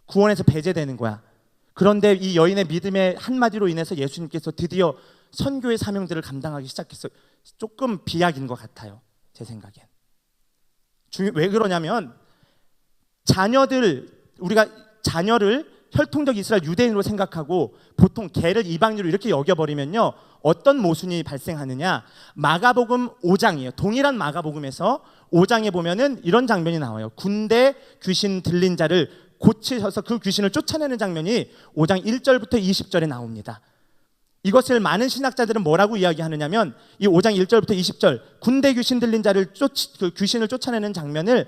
Speaker 5: 구원에서 배제되는 거야. 그런데 이 여인의 믿음의 한마디로 인해서 예수님께서 드디어 선교의 사명들을 감당하기 시작했어요. 조금 비약인 것 같아요, 제 생각엔. 왜 그러냐면 우리가 자녀를 혈통적 이스라엘 유대인으로 생각하고 보통 개를 이방인으로 이렇게 여겨버리면요, 어떤 모순이 발생하느냐. 마가복음 5장이에요. 동일한 마가복음에서 5장에 보면은 이런 장면이 나와요. 군대 귀신 들린 자를 고치셔서 그 귀신을 쫓아내는 장면이 5장 1절부터 20절에 나옵니다. 이것을 많은 신학자들은 뭐라고 이야기하느냐면, 이 5장 1절부터 20절 군대 귀신 들린 자를 그 귀신을 쫓아내는 장면을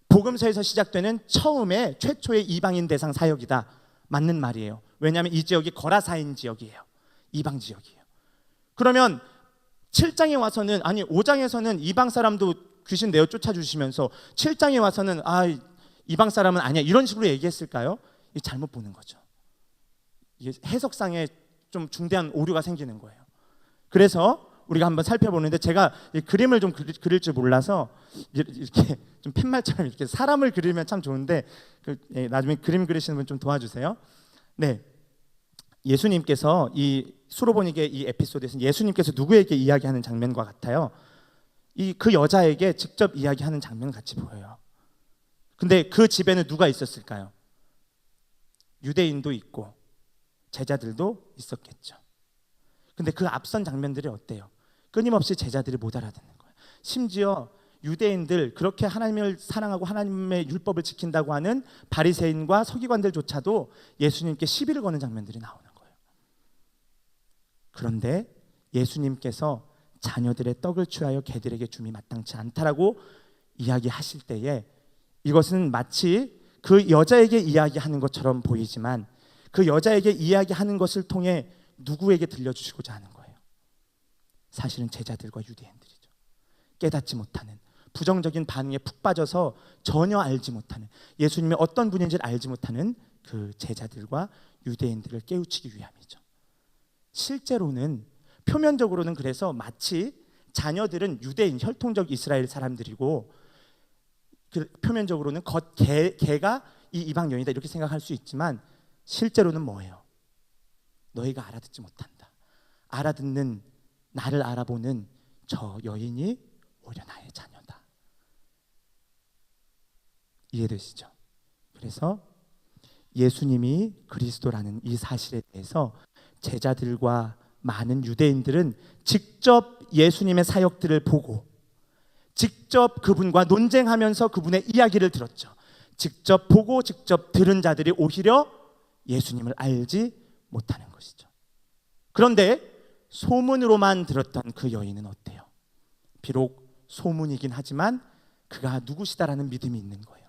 Speaker 5: 복음서에서 시작되는 처음에 최초의 이방인 대상 사역이다. 맞는 말이에요. 왜냐하면 이 지역이 거라사인 지역이에요. 이방 지역이에요. 그러면 7장에 와서는, 아니 5장에서는 이방 사람도 귀신 내어 쫓아주시면서 7장에 와서는 이방 사람은 아니야, 이런 식으로 얘기했을까요? 이 잘못 보는 거죠. 이게 해석상에 좀 중대한 오류가 생기는 거예요. 그래서 우리가 한번 살펴보는데, 제가 이 그림을 좀 그릴 줄 몰라서 이렇게 좀 팻말처럼 이렇게 사람을 그리면 참 좋은데, 나중에 그림 그리시는 분 좀 도와주세요. 네, 예수님께서 이 수로보니게 이 에피소드에서 예수님께서 누구에게 이야기하는 장면과 같아요. 그 여자에게 직접 이야기하는 장면 같이 보여요. 근데 그 집에는 누가 있었을까요? 유대인도 있고 제자들도 있었겠죠. 근데 그 앞선 장면들이 어때요? 끊임없이 제자들이 못 알아듣는 거예요. 심지어 유대인들, 그렇게 하나님을 사랑하고 하나님의 율법을 지킨다고 하는 바리새인과 서기관들조차도 예수님께 시비를 거는 장면들이 나오는 거예요. 그런데 예수님께서 자녀들의 떡을 취하여 개들에게 줌이 마땅치 않다라고 이야기하실 때에, 이것은 마치 그 여자에게 이야기하는 것처럼 보이지만 그 여자에게 이야기하는 것을 통해 누구에게 들려주시고자 하는 거예요? 사실은 제자들과 유대인들이죠. 깨닫지 못하는, 부정적인 반응에 푹 빠져서 전혀 알지 못하는, 예수님이 어떤 분인지를 알지 못하는 그 제자들과 유대인들을 깨우치기 위함이죠. 실제로는, 표면적으로는 그래서 마치 자녀들은 유대인, 혈통적 이스라엘 사람들이고, 그 표면적으로는 개가 이 이방 여인이다 이렇게 생각할 수 있지만, 실제로는 뭐예요? 너희가 알아듣지 못한다. 알아듣는, 나를 알아보는 저 여인이 오히려 나의 자녀다. 이해되시죠? 그래서 예수님이 그리스도라는 이 사실에 대해서 제자들과 많은 유대인들은 직접 예수님의 사역들을 보고 직접 그분과 논쟁하면서 그분의 이야기를 들었죠. 직접 보고 직접 들은 자들이 오히려 예수님을 알지 못하는 것이죠. 그런데 소문으로만 들었던 그 여인은 어때요? 비록 소문이긴 하지만 그가 누구시다라는 믿음이 있는 거예요.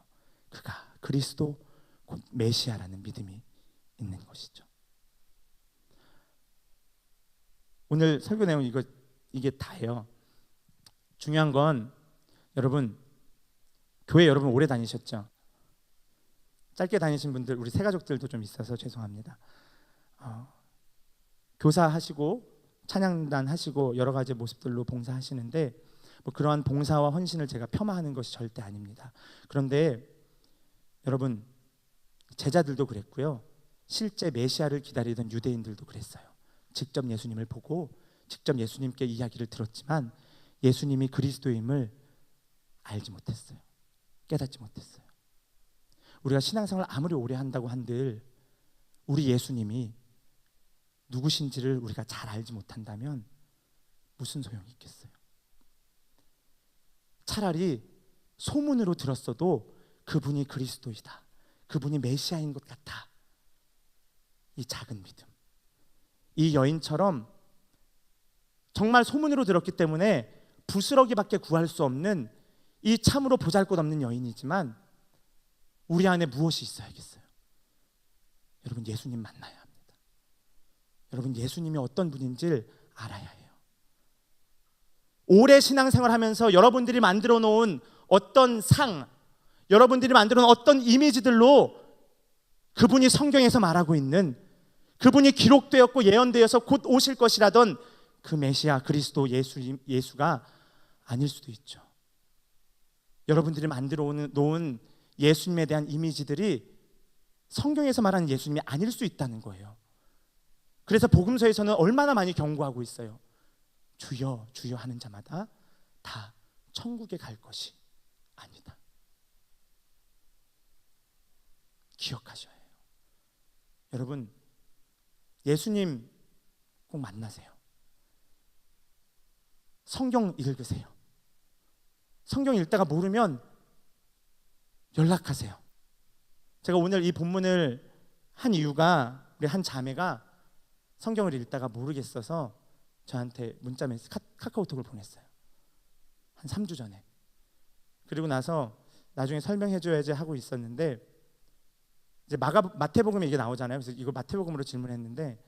Speaker 5: 그가 그리스도 곧 메시아라는 믿음이 있는 것이죠. 오늘 설교 내용 이게 다예요. 중요한 건, 여러분 교회 여러분 오래 다니셨죠? 짧게 다니신 분들, 우리 새가족들도 좀 있어서 죄송합니다. 교사하시고 찬양단 하시고 여러 가지 모습들로 봉사하시는데, 뭐 그러한 봉사와 헌신을 제가 폄하하는 것이 절대 아닙니다. 그런데 여러분, 제자들도 그랬고요, 실제 메시아를 기다리던 유대인들도 그랬어요. 직접 예수님을 보고 직접 예수님께 이야기를 들었지만 예수님이 그리스도임을 알지 못했어요. 깨닫지 못했어요. 우리가 신앙생활을 아무리 오래 한다고 한들 우리 예수님이 누구신지를 우리가 잘 알지 못한다면 무슨 소용이 있겠어요? 차라리 소문으로 들었어도 그분이 그리스도이다, 그분이 메시아인 것 같아, 이 작은 믿음, 이 여인처럼 정말 소문으로 들었기 때문에 부스러기밖에 구할 수 없는 이 참으로 보잘것없는 여인이지만 우리 안에 무엇이 있어야겠어요? 여러분, 예수님 만나야 합니다. 여러분, 예수님이 어떤 분인지를 알아야 해요. 오래 신앙생활하면서 여러분들이 만들어 놓은 어떤 상, 여러분들이 만들어 놓은 어떤 이미지들로 그분이 성경에서 말하고 있는, 그분이 기록되었고 예언되어서 곧 오실 것이라던 그 메시아 그리스도 예수가 아닐 수도 있죠. 여러분들이 만들어 놓은 예수님에 대한 이미지들이 성경에서 말하는 예수님이 아닐 수 있다는 거예요. 그래서 복음서에서는 얼마나 많이 경고하고 있어요. 주여 주여 하는 자마다 다 천국에 갈 것이 아니다. 기억하셔야 해요. 여러분, 예수님 꼭 만나세요. 성경 읽으세요. 성경 읽다가 모르면 연락하세요. 제가 오늘 이 본문을 한 이유가 우리 한 자매가 성경을 읽다가 모르겠어서 저한테 문자 메시지 카카오톡을 보냈어요. 한 3주 전에. 그리고 나서 나중에 설명해줘야지 하고 있었는데 이제 마태복음에 이게 나오잖아요. 그래서 이거 마태복음으로 질문했는데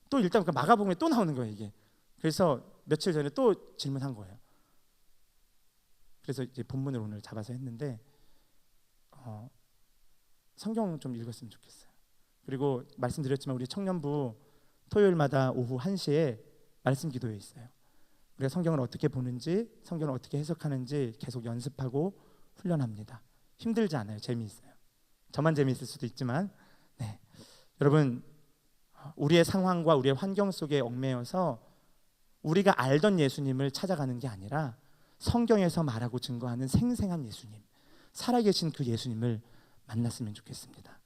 Speaker 5: 또 일단 그 마가복음에 또 나오는 거예요 이게. 그래서 며칠 전에 또 질문한 거예요. 그래서 이제 본문을 오늘 잡아서 했는데 성경 좀 읽었으면 좋겠어요. 그리고 말씀드렸지만 우리 청년부 토요일마다 오후 1시에 말씀 기도회 있어요. 우리가 성경을 어떻게 보는지, 성경을 어떻게 해석하는지 계속 연습하고 훈련합니다. 힘들지 않아요. 재미있어요. 저만 재미있을 수도 있지만 네. 여러분, 우리의 상황과 우리의 환경 속에 얽매여서 우리가 알던 예수님을 찾아가는 게 아니라 성경에서 말하고 증거하는 생생한 예수님, 살아계신 그 예수님을 만났으면 좋겠습니다.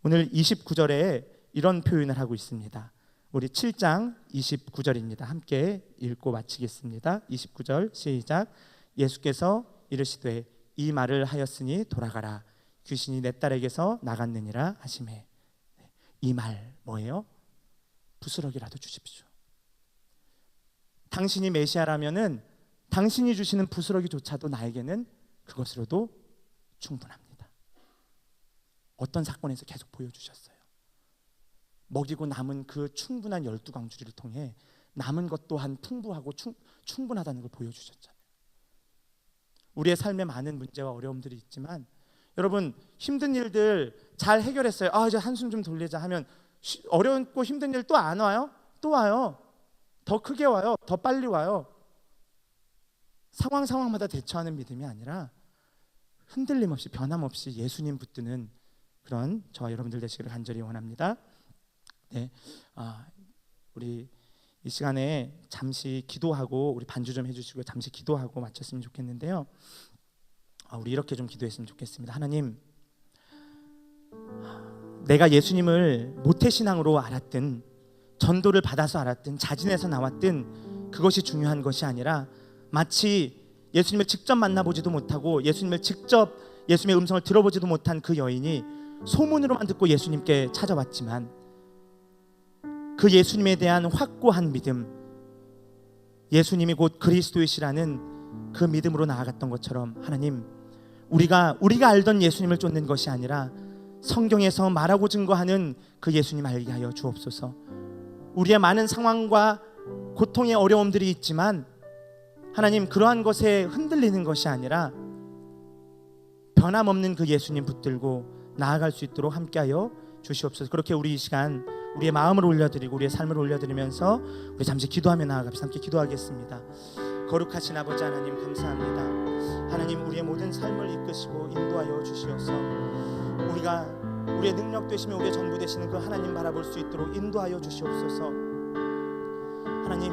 Speaker 5: 오늘 29절에 이런 표현을 하고 있습니다. 우리 7장 29절입니다. 함께 읽고 마치겠습니다. 29절 시작. 예수께서 이르시되 이 말을 하였으니 돌아가라. 귀신이 내 딸에게서 나갔느니라 하시매. 이 말 뭐예요? 부스러기라도 주십시오. 당신이 메시아라면은 당신이 주시는 부스러기조차도 나에게는 그것으로도 충분합니다. 어떤 사건에서 계속 보여주셨어요. 먹이고 남은 그 충분한 12광주리를 통해 남은 것 또한 풍부하고 충분하다는 걸 보여주셨잖아요. 우리의 삶에 많은 문제와 어려움들이 있지만 여러분, 힘든 일들 잘 해결했어요. 이제 한숨 좀 돌리자 하면 어렵고 힘든 일 또 안 와요? 또 와요. 더 크게 와요. 더 빨리 와요. 상황마다 대처하는 믿음이 아니라 흔들림 없이 변함없이 예수님 붙드는 그런 저와 여러분들 되시기를 간절히 원합니다. 네, 우리 이 시간에 잠시 기도하고 우리 반주 좀 해주시고 잠시 기도하고 마쳤으면 좋겠는데요. 우리 이렇게 좀 기도했으면 좋겠습니다. 하나님, 내가 예수님을 모태신앙으로 알았든 전도를 받아서 알았든 자진해서 나왔든 그것이 중요한 것이 아니라 마치 예수님을 직접 만나보지도 못하고 예수님을 직접 예수님의 음성을 들어보지도 못한 그 여인이 소문으로만 듣고 예수님께 찾아왔지만 그 예수님에 대한 확고한 믿음, 예수님이 곧 그리스도이시라는 그 믿음으로 나아갔던 것처럼 하나님, 우리가 알던 예수님을 쫓는 것이 아니라 성경에서 말하고 증거하는 그 예수님 알게 하여 주옵소서. 우리의 많은 상황과 고통의 어려움들이 있지만 하나님, 그러한 것에 흔들리는 것이 아니라 변함없는 그 예수님 붙들고 나아갈 수 있도록 함께하여 주시옵소서. 그렇게 우리 이 시간 우리의 마음을 올려드리고 우리의 삶을 올려드리면서 우리 잠시 기도하며 나아갑시다. 함께 기도하겠습니다. 거룩하신 아버지 하나님, 감사합니다. 하나님, 우리의 모든 삶을 이끄시고 인도하여 주시옵소서. 우리가 우리의 능력 되시며 우리의 전부 되시는 그 하나님 바라볼 수 있도록 인도하여 주시옵소서. 하나님,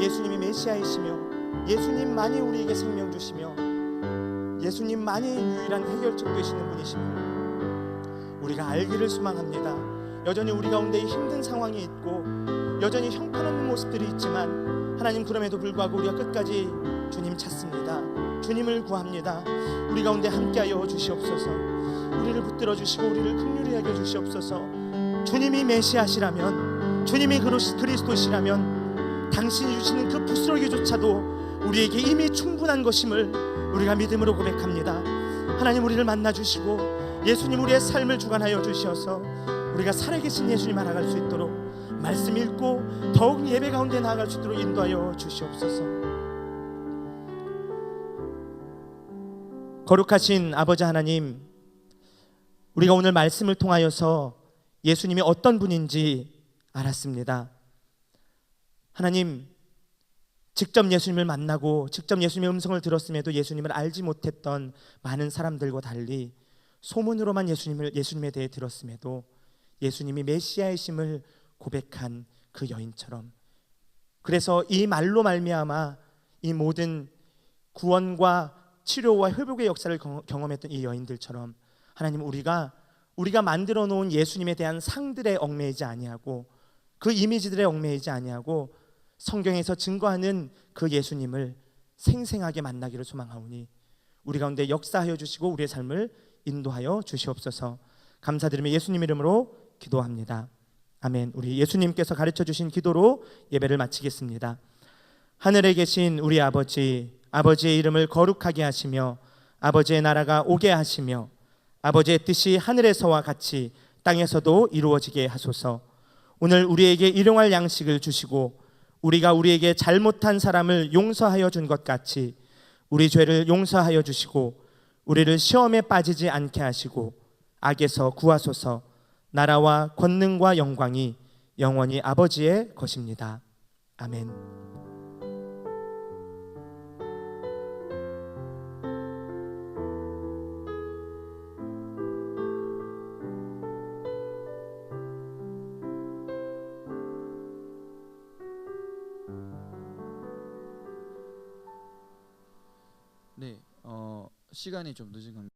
Speaker 5: 예수님이 메시아이시며 예수님만이 우리에게 생명 주시며 예수님만이 유일한 해결책 되시는 분이시며 우리가 알기를 소망합니다. 여전히 우리 가운데 힘든 상황이 있고 여전히 형편없는 모습들이 있지만 하나님, 그럼에도 불구하고 우리가 끝까지 주님 찾습니다. 주님을 구합니다. 우리 가운데 함께하여 주시옵소서. 우리를 붙들어 주시고 우리를 긍휼히 여겨 주시옵소서. 주님이 메시아시라면, 주님이 그리스도시라면 당신이 주시는 그 부스러기조차도 우리에게 이미 충분한 것임을 우리가 믿음으로 고백합니다. 하나님, 우리를 만나 주시고 예수님 우리의 삶을 주관하여 주시어서 우리가 살아계신 예수님 알아갈 수 있도록 말씀 읽고 더욱 예배 가운데 나아갈 수 있도록 인도하여 주시옵소서. 거룩하신 아버지 하나님, 우리가 오늘 말씀을 통하여서 예수님이 어떤 분인지 알았습니다. 하나님, 직접 예수님을 만나고 직접 예수님의 음성을 들었음에도 예수님을 알지 못했던 많은 사람들과 달리 소문으로만 예수님에 대해 들었음에도 예수님이 메시아이심을 고백한 그 여인처럼, 그래서 이 말로 말미암아 이 모든 구원과 치료와 회복의 역사를 경험했던 이 여인들처럼 하나님, 우리가 우리가 만들어 놓은 예수님에 대한 상들에 얽매이지 아니하고 그 이미지들에 얽매이지 아니하고 성경에서 증거하는 그 예수님을 생생하게 만나기를 소망하오니 우리 가운데 역사하여 주시고 우리의 삶을 인도하여 주시옵소서. 감사드리며 예수님 이름으로 기도합니다. 아멘. 우리 예수님께서 가르쳐 주신 기도로 예배를 마치겠습니다. 하늘에 계신 우리 아버지, 아버지의 이름을 거룩하게 하시며 아버지의 나라가 오게 하시며 아버지의 뜻이 하늘에서와 같이 땅에서도 이루어지게 하소서. 오늘 우리에게 일용할 양식을 주시고 우리가 우리에게 잘못한 사람을 용서하여 준 것 같이 우리 죄를 용서하여 주시고 우리를 시험에 빠지지 않게 하시고 악에서 구하소서. 나라와 권능과 영광이 영원히 아버지의 것입니다. 아멘.
Speaker 1: 네, 시간이 좀 늦은 겁니다.